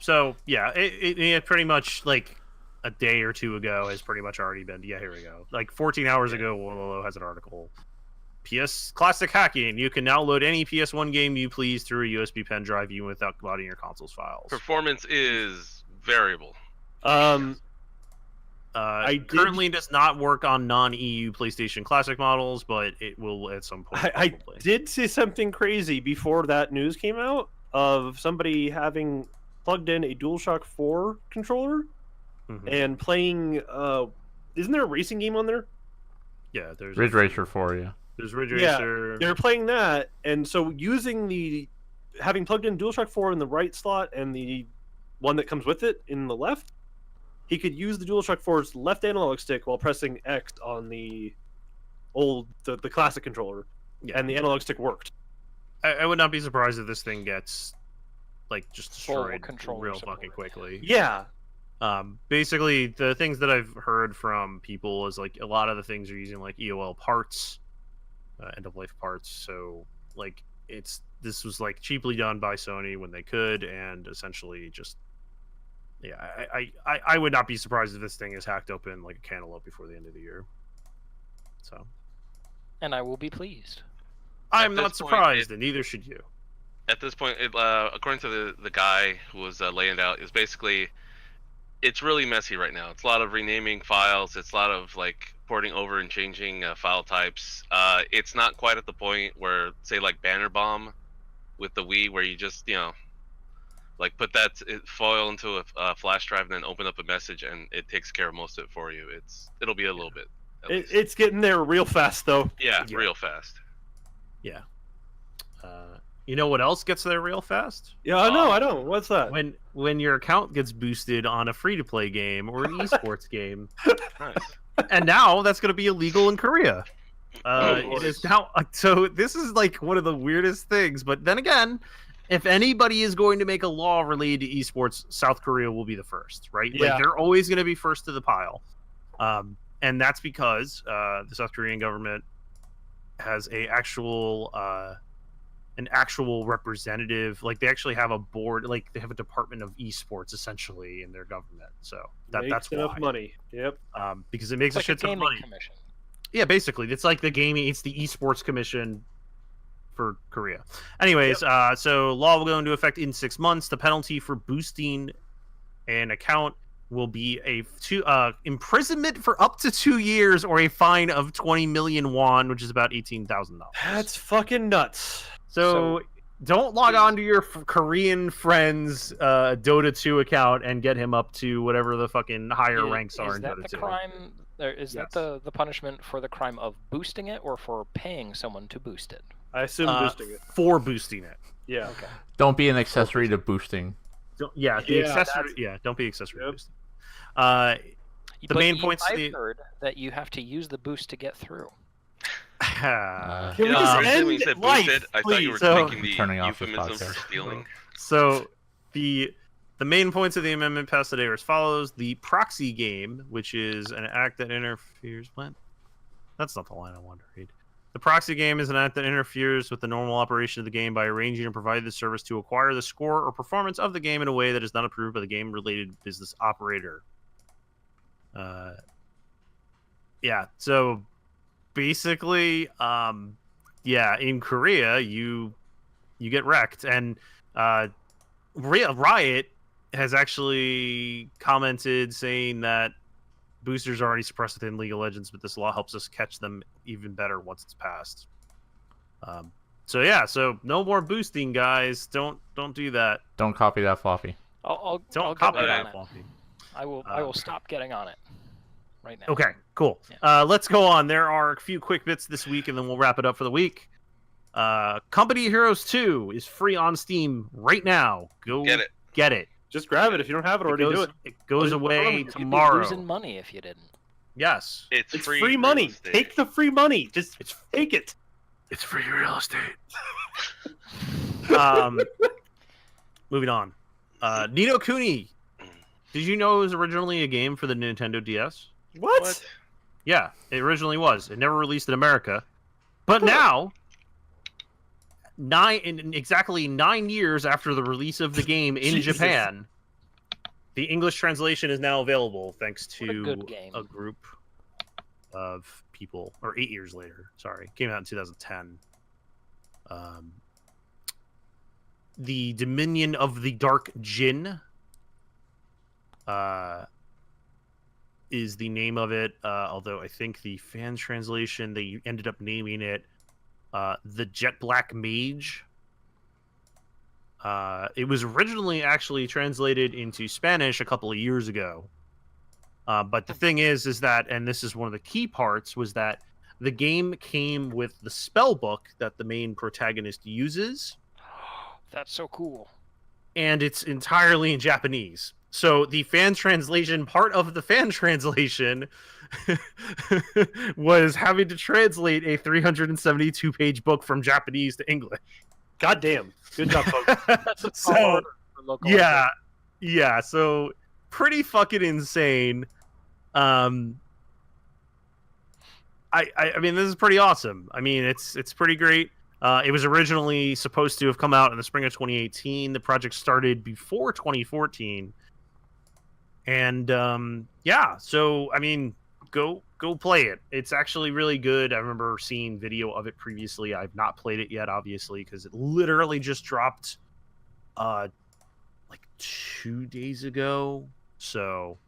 So yeah, it pretty much like a day or two ago has pretty much already been. Yeah, here we go. Like 14 hours ago, Wololo has an article. PS Classic hacking. You can now load any PS1 game you please through a USB pen drive, even without modding your console's files. Performance is variable. Currently does not work on non-EU PlayStation Classic models, but it will at some point. I probably. did see something crazy before that news came out of somebody having plugged in a DualShock 4 controller Mhm. and playing. Isn't there a racing game on there? Yeah, there's Ridge Racer 4, yeah. There's Ridge Yeah, Racer. They were playing that, and so having plugged in DualShock 4 in the right slot and the one that comes with it in the left, he could use the DualShock 4's left analog stick while pressing X on the classic controller, Yeah. and the analog stick worked. I would not be surprised if this thing gets like just Full destroyed controller real support. fucking quickly. Yeah, Basically, the things that I've heard from people is like a lot of the things are using like EOL parts, end of life parts. So like this was like cheaply done by Sony when they could, and essentially just I would not be surprised if this thing is hacked open like a cantaloupe before the end of the year. So And I will be pleased. I'm not surprised, and neither should you. At this point, according to the guy who was laying it out, is basically it's really messy right now. It's a lot of renaming files. It's a lot of like porting over and changing file types. It's not quite at the point where, say, like Banner Bomb with the Wii, where you just like put that file into a flash drive and then open up a message and it takes care of most of it for you. It'll be a little bit. It's getting there real fast though. Yeah, real fast. Yeah. You know what else gets there real fast? Yeah, I know. I know. What's that? When your account gets boosted on a free-to-play game or an esports game. Nice. And now that's going to be illegal in Korea. It is now. So this is like one of the weirdest things. But then again, if anybody is going to make a law related to esports, South Korea will be the first, right? Yeah. Like they're always going to be first to the pile. And that's because the South Korean government has an actual representative. Like they actually have a board. Like they have a department of esports essentially in their government. So that's enough why. money. Yep. Because it makes It's a like shit ton of money. commission. Yeah, basically, it's like the gaming. It's the esports commission for Korea. Anyways, so law will go into effect in 6 months. The penalty for boosting an account will be imprisonment for up to 2 years or a fine of 20 million won, which is about $18,000. That's fucking nuts. So don't log on to your Korean friend's Dota 2 account and get him up to whatever the fucking higher ranks are in Dota 2. Is that the crime? Is that the punishment for the crime of boosting it or for paying someone to boost it? I assume boosting it. For boosting it. Yeah. Okay. Don't be an accessory to boosting. Don't be accessory. Yeah, don't be accessory to boosting. The But main points. I've heard that you have to use the boost to get through. Can we just end when you said life, boosted, I thought you were please? taking the Turning off the euphemism for podcast. stealing. So the main points of the amendment passed today are as follows: the proxy game, which is an act that interferes. What? That's not the line I wanted to read. The proxy game is an act that interferes with the normal operation of the game by arranging and providing the service to acquire the score or performance of the game in a way that is not approved by the game-related business operator. Yeah. So basically, in Korea, you get wrecked, and Riot has actually commented saying that boosters are already suppressed within League of Legends, but this law helps us catch them even better once it's passed. So no more boosting, guys. Don't do that. Don't copy that floppy. I'll Don't get copy on that, it. Floppy. I will stop getting on it right now. Okay, cool. Yeah. Let's go on. There are a few quick bits this week, and then we'll wrap it up for the week. Company Heroes 2 is free on Steam right now. Go get it. Just grab it if you don't have it already. Do it. It goes away You'd be tomorrow. losing money if you didn't. Yes. It's It's free money. real estate. Take the free money. Just take it. It's free real estate. Moving on. Ni no Kuni. Did you know it was originally a game for the Nintendo DS? What? Yeah, it originally was. It never released in America. But now, exactly 9 years after the release of the game in Jesus. Japan, the English translation is now available thanks What a to good game. a group of people, or 8 years later. Sorry, came out in 2010. The Dominion of the Dark Djinn is the name of it, although I think the fan translation, they ended up naming it the Jet Black Mage. It was originally actually translated into Spanish a couple of years ago. But the thing is that, and this is one of the key parts, was that the game came with the spell book that the main protagonist uses. That's so cool. And it's entirely in Japanese. So the fan translation, part of the fan translation was having to translate a 372-page book from Japanese to English. God damn. Good job, folks. So, yeah, so pretty fucking insane. I mean, this is pretty awesome. I mean, it's pretty great. It was originally supposed to have come out in the spring of 2018. The project started before 2014. And so I mean, go go play it. It's actually really good. I remember seeing video of it previously. I've not played it yet, obviously, because it literally just dropped like 2 days ago. So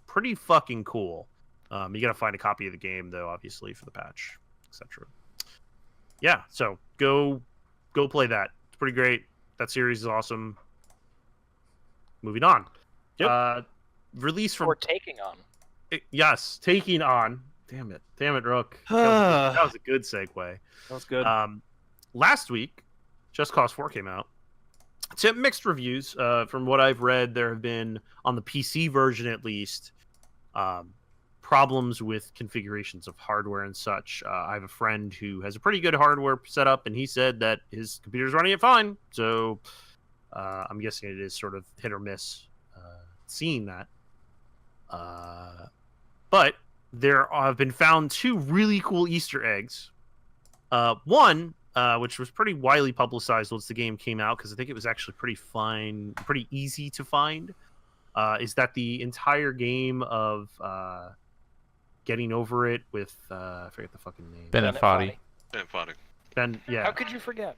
pretty fucking cool. You gotta find a copy of the game though, obviously, for the patch, etc. Yeah, so go play that. It's pretty great. That series is awesome. Moving on. Yep. Release from Or taking on. Yes, taking on. Damn it, Rook. That was a good segue. That was good. Last week, Just Cause 4 came out. It's had mixed reviews. From what I've read, there have been, on the PC version at least, problems with configurations of hardware and such. I have a friend who has a pretty good hardware setup, and he said that his computer's running it fine. So I'm guessing it is sort of hit or miss seeing that. But there have been found 2 really cool Easter eggs. One, which was pretty widely publicized once the game came out, because I think it was actually pretty easy to find, is that the entire game of Getting Over It with I forget the fucking name. Bennett Foddy. Yeah. How could you forget?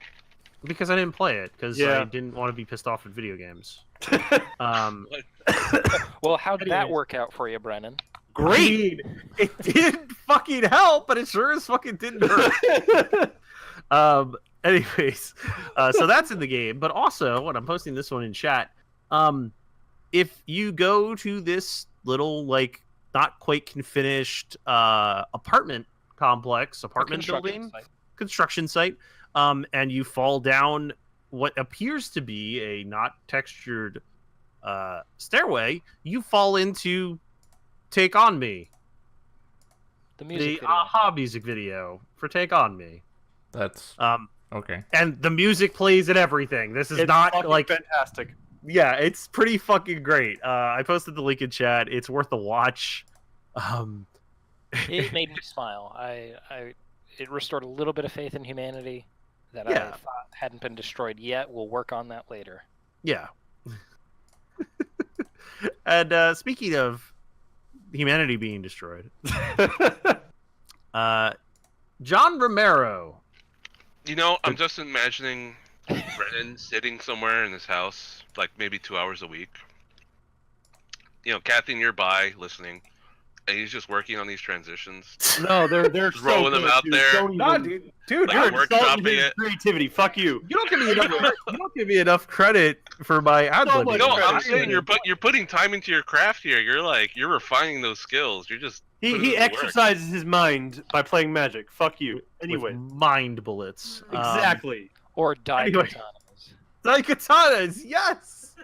Because I didn't play it, because I didn't want to be pissed off at video games. Well, how did that work out for you, Brennan? Great. It did fucking help, but it sure as fucking didn't hurt. Anyways, so that's in the game. But also, when I'm posting this one in chat, if you go to this little, like, not quite finished apartment building, construction site, and you fall down what appears to be a not textured stairway, you fall into Take On Me. The Aha music video for Take On Me. That's okay. And the music plays and everything. This is not like fantastic. Yeah, it's pretty fucking great. I posted the link in chat. It's worth a watch. It made me smile. It restored a little bit of faith in humanity that I thought hadn't been destroyed yet. We'll work on that later. Yeah. And speaking of humanity being destroyed, John Romero. You know, I'm just imagining Brennan sitting somewhere in his house, like maybe 2 hours a week. You know, Kathy nearby, listening, and he's just working on these transitions. No, they're just rolling them out there. No, dude, like you're workshopping insulting his creativity. Fuck you. You don't give me enough credit for my ad libbing. No, I'm saying you're putting time into your craft here. You're refining those skills. You're just he exercises his mind by playing Magic. Fuck you. Anyway, with mind bullets. Exactly. Or Daikatanas. Daikatanas, yes.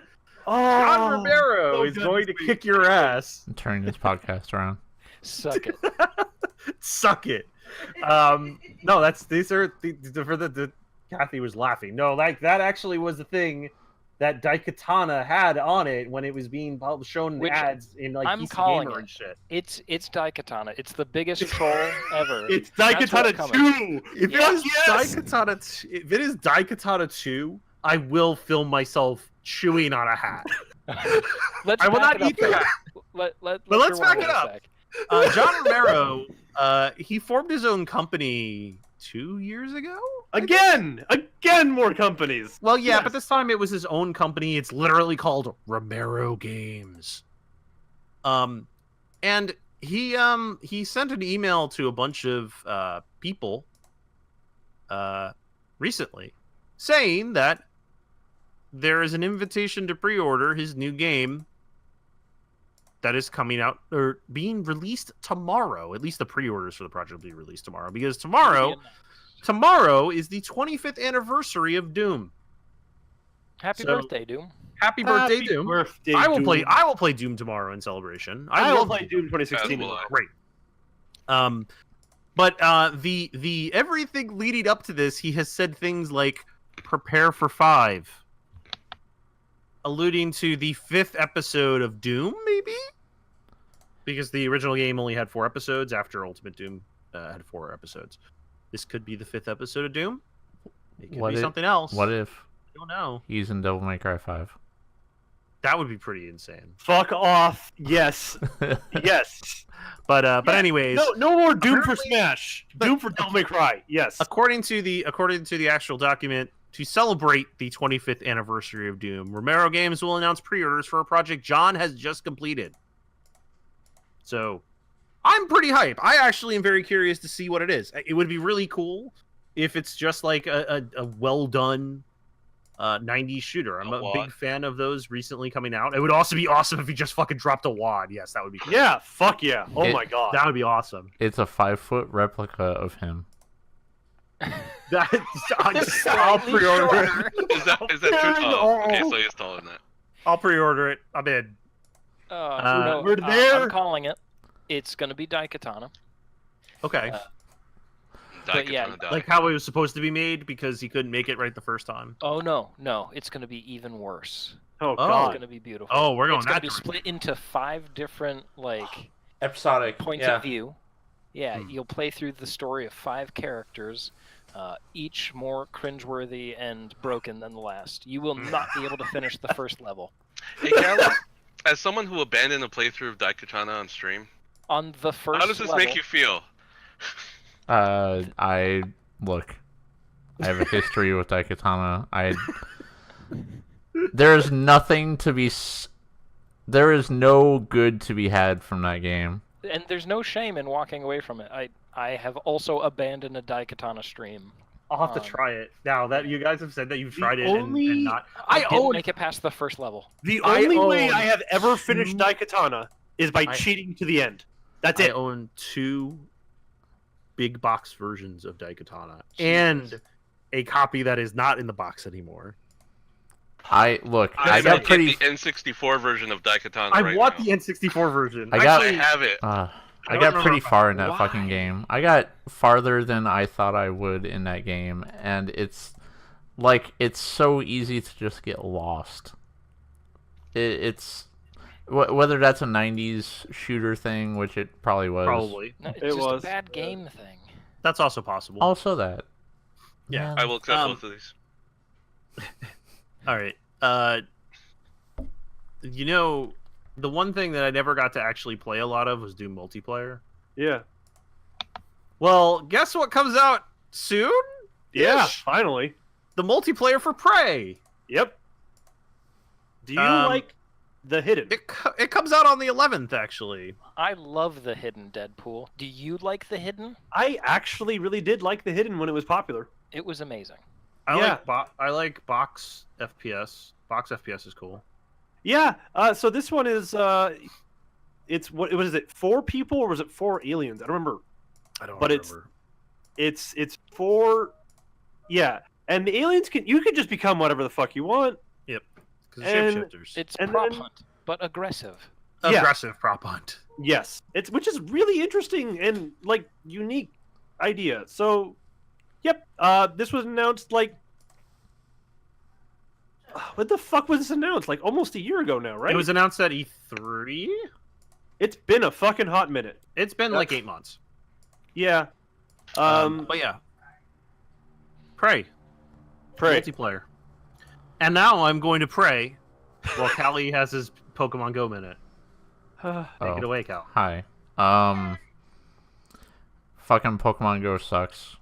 John Romero so is good going to this week. kick your ass. I'm turning this podcast around. Suck it. Suck it. No, these are for the Kathy was laughing. No, like that actually was the thing that Daikatana had on it when it was being shown in ads in like I'm PC calling Gamer it. and shit. It's Daikatana. It's the biggest troll ever. It's That's what's Daikatana coming. 2. If it is Daikatana 2, I will film myself chewing on a hat. Let's I will back not it up. eat that. Let's back it rewind a up. sec. John Romero, he formed his own company 2 years ago? Again, more companies. Well, yeah, Yes. but this time it was his own company. It's literally called Romero Games. And he sent an email to a bunch of people recently saying that there is an invitation to pre-order his new game that is coming out or being released tomorrow. At least the pre-orders for the project will be released tomorrow, because tomorrow is the 25th anniversary of Doom. Happy birthday, Doom. Happy birthday, Doom! Birthday, I will Doom. play Doom tomorrow in celebration. I will play Doom 2016. As will I. Great. But the everything leading up to this, he has said things like "prepare for 5," alluding to the 5th episode of Doom, maybe, because the original game only had 4 episodes. After Ultimate Doom had 4 episodes. This could be the 5th episode of Doom. It could be something else. What if I don't know. he's in Devil May Cry 5? That would be pretty insane. Fuck off. Yes. Yes. But Yeah, anyways, no more Doom for Smash. Doom for Devil May Cry. Yes. according to the actual document, to celebrate the 25th anniversary of Doom, Romero Games will announce pre-orders for a project John has just completed. So, I'm pretty hype. I actually am very curious to see what it is. It would be really cool if it's just like a well done 90s shooter. I'm a big fan of those recently coming out. It would also be awesome if he just fucking dropped a wad. Yes, that would be cool. Yeah, fuck yeah. Oh my god. That would be awesome. It's a 5-foot replica of him. I'll pre-order it. Is that true? Oh, okay, so he's taller than that. I'll pre-order it. I'm in. we're there. I'm calling it. It's going to be Daikatana. Okay. But yeah, like how it was supposed to be made because he couldn't make it right the first time. Oh no, it's going to be even worse. Oh It's god. going to be beautiful. Oh, we're going It's going that to be split into 5 different Episodic points of view. Yeah, you'll play through the story of 5 characters, each more cringeworthy and broken than the last. You will not be able to finish the first level. Hey, Cali, as someone who abandoned a playthrough of Daikatana on stream, On the first how does this make you feel? I have a history with Daikatana. There is nothing to be. There is no good to be had from that game. And there's no shame in walking away from it. I have also abandoned a Daikatana stream. I'll have to try it. Now that you guys have said that you've tried it only- and not... I didn't make it past the first level. The only way own I have ever finished Daikatana is by cheating to the end. That's I it. own 2 big box versions of Daikatana and a copy that is not in the box anymore. I I got pretty. the N64 version of Daikatana. I want the N64 version. I got- I have it. I got pretty far in that fucking game. I got farther than I thought I would in that game, and it's so easy to just get lost. It's whether that's a 90s shooter thing, which it probably was. Probably. No, it's It just was. a bad game thing. That's also possible. Also that. Yeah. I will accept both of these. All right. The one thing that I never got to actually play a lot of was Doom multiplayer. Yeah. Well, guess what comes out soon? Yeah, Ish. finally. The multiplayer for Prey. Yep. Do you Um, like the hidden? It comes out on the 11th, actually. I love the hidden Deadpool. Do you like the hidden? I actually really did like the hidden when it was popular. It was amazing. I like box FPS. Box FPS is cool. Yeah. So this one is it's what is it? 4 people or was it 4 aliens? I don't remember. I don't But remember. It's 4. Yeah. And the aliens you can just become whatever the fuck you want. Yep. Because and shapeshifters. It's And prop then- hunt, but aggressive. yeah. Aggressive prop hunt. Yes. Which is really interesting and unique idea. So, yep. This was announced what the fuck was this announced? Almost a year ago now, right? It was announced at E3. It's been a fucking hot minute. It's been like 8 months. Yeah. But yeah. Prey. Pray. Multiplayer. And now I'm going to pray while Cali has his Pokemon Go minute. Take it away, Cal. Hi. Fucking Pokemon Go sucks.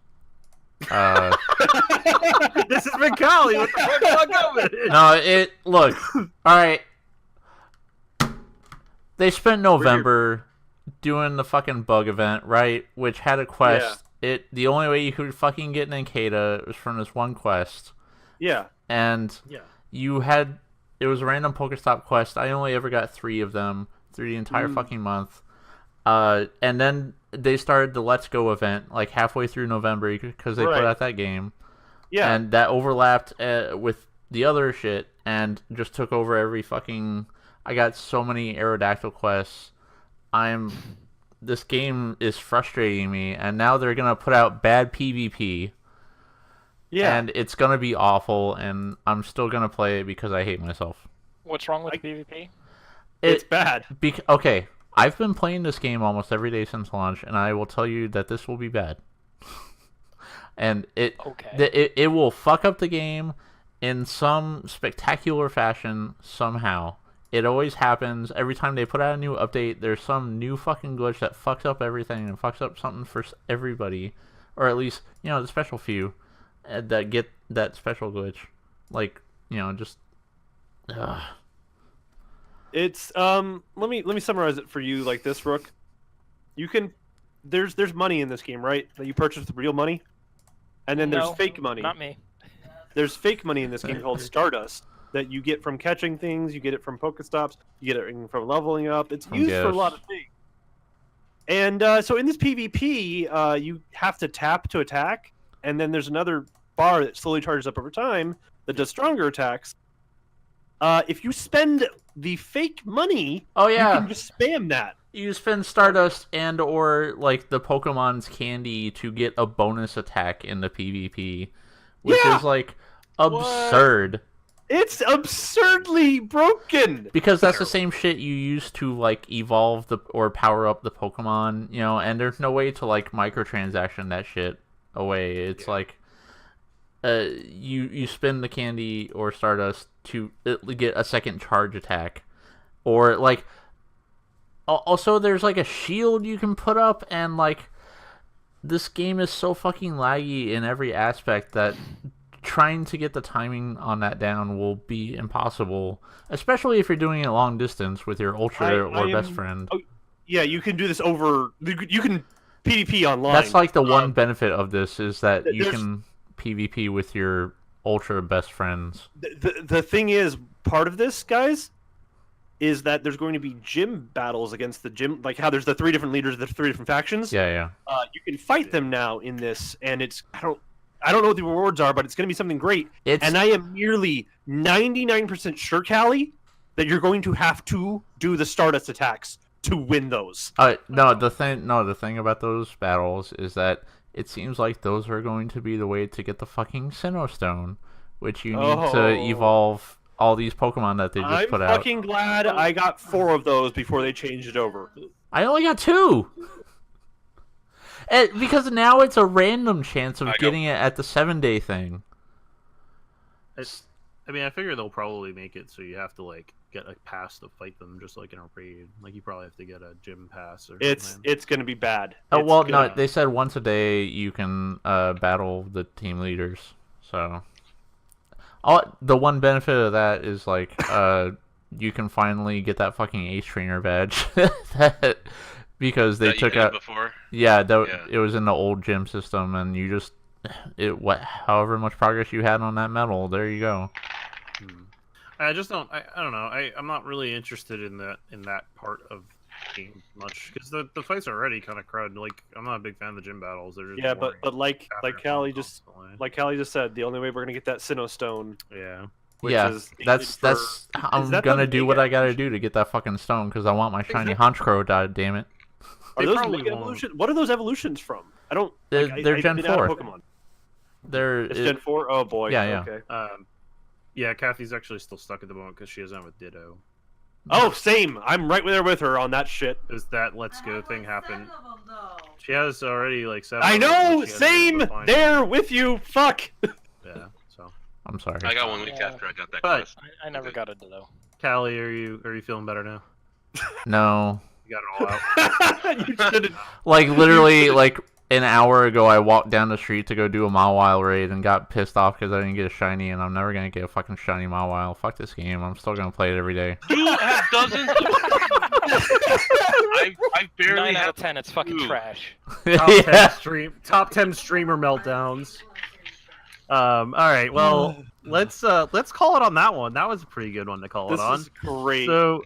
This has been Cali with the Pokemon Go minute. No, look. Alright. They spent November doing the fucking bug event, right? Which had a quest. The only way you could fucking get an Anketa was from this one quest. Yeah. And it was a random Pokestop quest. I only ever got 3 of them through the entire fucking month. And then they started the Let's Go event halfway through November because they put out that game. Yeah. And that overlapped with the other shit and just took over every fucking... I got so many Aerodactyl quests. This game is frustrating me, and now they're gonna put out bad PvP. Yeah. And it's gonna be awful, and I'm still gonna play it because I hate myself. What's wrong with PvP? It's bad. Okay, I've been playing this game almost every day since launch, and I will tell you that this will be bad. And it will fuck up the game in some spectacular fashion somehow. It always happens. Every time they put out a new update, there's some new fucking glitch that fucks up everything and fucks up something for everybody. Or at least, the special few that get that special glitch. Like, just... It's let me summarize it for you like this, Rook. You can there's money in this game, right? That you purchase with real money, and then there's fake money. Not me. There's fake money in this game called Stardust that you get from catching things. You get it from Pokestops. You get it from leveling up. It's used for a lot of things. And so in this PvP, you have to tap to attack, and then there's another bar that slowly charges up over time that does stronger attacks. If you spend the fake money, you can just spam that. You spend Stardust and or like the Pokemon's candy to get a bonus attack in the PvP, which is like absurd. What? It's absurdly broken. Because that's the same shit you use to like evolve or power up the Pokemon, and there's no way to like microtransaction that shit away. It's like you spend the candy or Stardust to get a second charge attack, or like also there's like a shield you can put up, and like this game is so fucking laggy in every aspect that trying to get the timing on that down will be impossible, especially if you're doing it long distance with your ultra best friend. Oh, yeah, you can do this over. You can PvP online. That's like the one benefit of this is that you can PvP with your ultra best friends. The thing is, part of this, guys, is that there's going to be gym battles against the gym, like how there's the 3 different leaders, the 3 different factions. Yeah. You can fight them now in this, and it's I don't know what the rewards are, but it's going to be something great. And I am nearly 99% sure, Cali, that you're going to have to do the Stardust attacks to win those. The thing about those battles is that it seems like those are going to be the way to get the fucking Sinnoh Stone, which you need to evolve all these Pokemon that they just put out. I'm fucking glad I got 4 of those before they changed it over. I only got 2! Because now it's a random chance of getting it at the 7-day thing. I figure they'll probably make it so you have to like get a pass to fight them, just like in a raid. Like you probably have to get a gym pass or something. It's gonna be bad. No, they said once a day you can battle the team leaders. So the one benefit of that is like you can finally get that fucking Ace Trainer badge because they took out before. It was in the old gym system, and you just however much progress you had on that medal, there you go. I just don't. I don't know. I'm not really interested in that part of the game much because the fights are already kind of crowded. Like I'm not a big fan of the gym battles. They're just but like Cali just said, the only way we're gonna get that Sinnoh Stone. Yeah. I'm gonna do what I gotta do to get that fucking stone because I want my shiny Honchkrow. Damn it. Are those evolutions? What are those evolutions from? I don't. They're Gen 4. Pokemon. It's Gen 4. Oh boy. Yeah. Okay. Yeah, Kathy's actually still stuck at the moment because she has on with Ditto. Oh, same. I'm right there with her on that shit. Does that Let's Go thing happen? She has already like 7. I know. Same. There with you. Fuck. Yeah. So. I'm sorry. I got 1 week after I got that quest. I never got a Ditto. Callie, are you feeling better now? No. You got it all out. You shouldn't. Like literally, like an hour ago, I walked down the street to go do a Mawile raid and got pissed off because I didn't get a shiny, and I'm never gonna get a fucking shiny Mawile. Fuck this game. I'm still gonna play it every day. You have dozens of... I barely 9 out of 10. It's fucking trash. Top 10 streamer meltdowns. All right. Well, let's call it on that one. That was a pretty good one to call it on. This is great. So,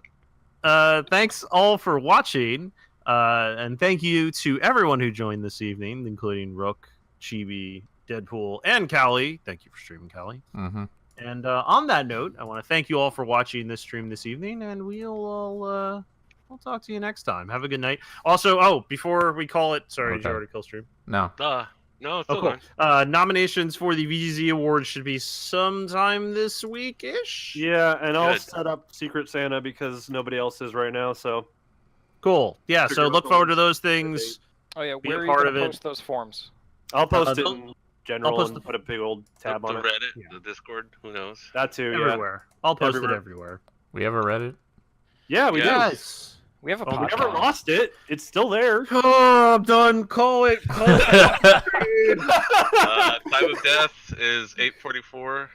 thanks all for watching. And thank you to everyone who joined this evening, including Rook, Chibi, Deadpool, and Cali. Thank you for streaming, Cali. Mm-hmm. And on that note, I want to thank you all for watching this stream this evening, and we'll talk to you next time. Have a good night. Also, before we call it, sorry, did you already kill stream? No. No, it's still cool. Nominations for the VGZ Awards should be sometime this week-ish. Yeah, and I'll set up Secret Santa because nobody else is right now, so... Cool. Yeah, so look forward to those things. Oh yeah, where are you going to post those forms? I'll post it in general and put a big old tab on it. The Reddit, the Discord, who knows? That too, everywhere. I'll post it everywhere. We have a Reddit? Yeah, we do. Yes. We have a We podcast. never lost it. It's still there. Oh, I'm done. Call it. Call it. Time of death is 8:44.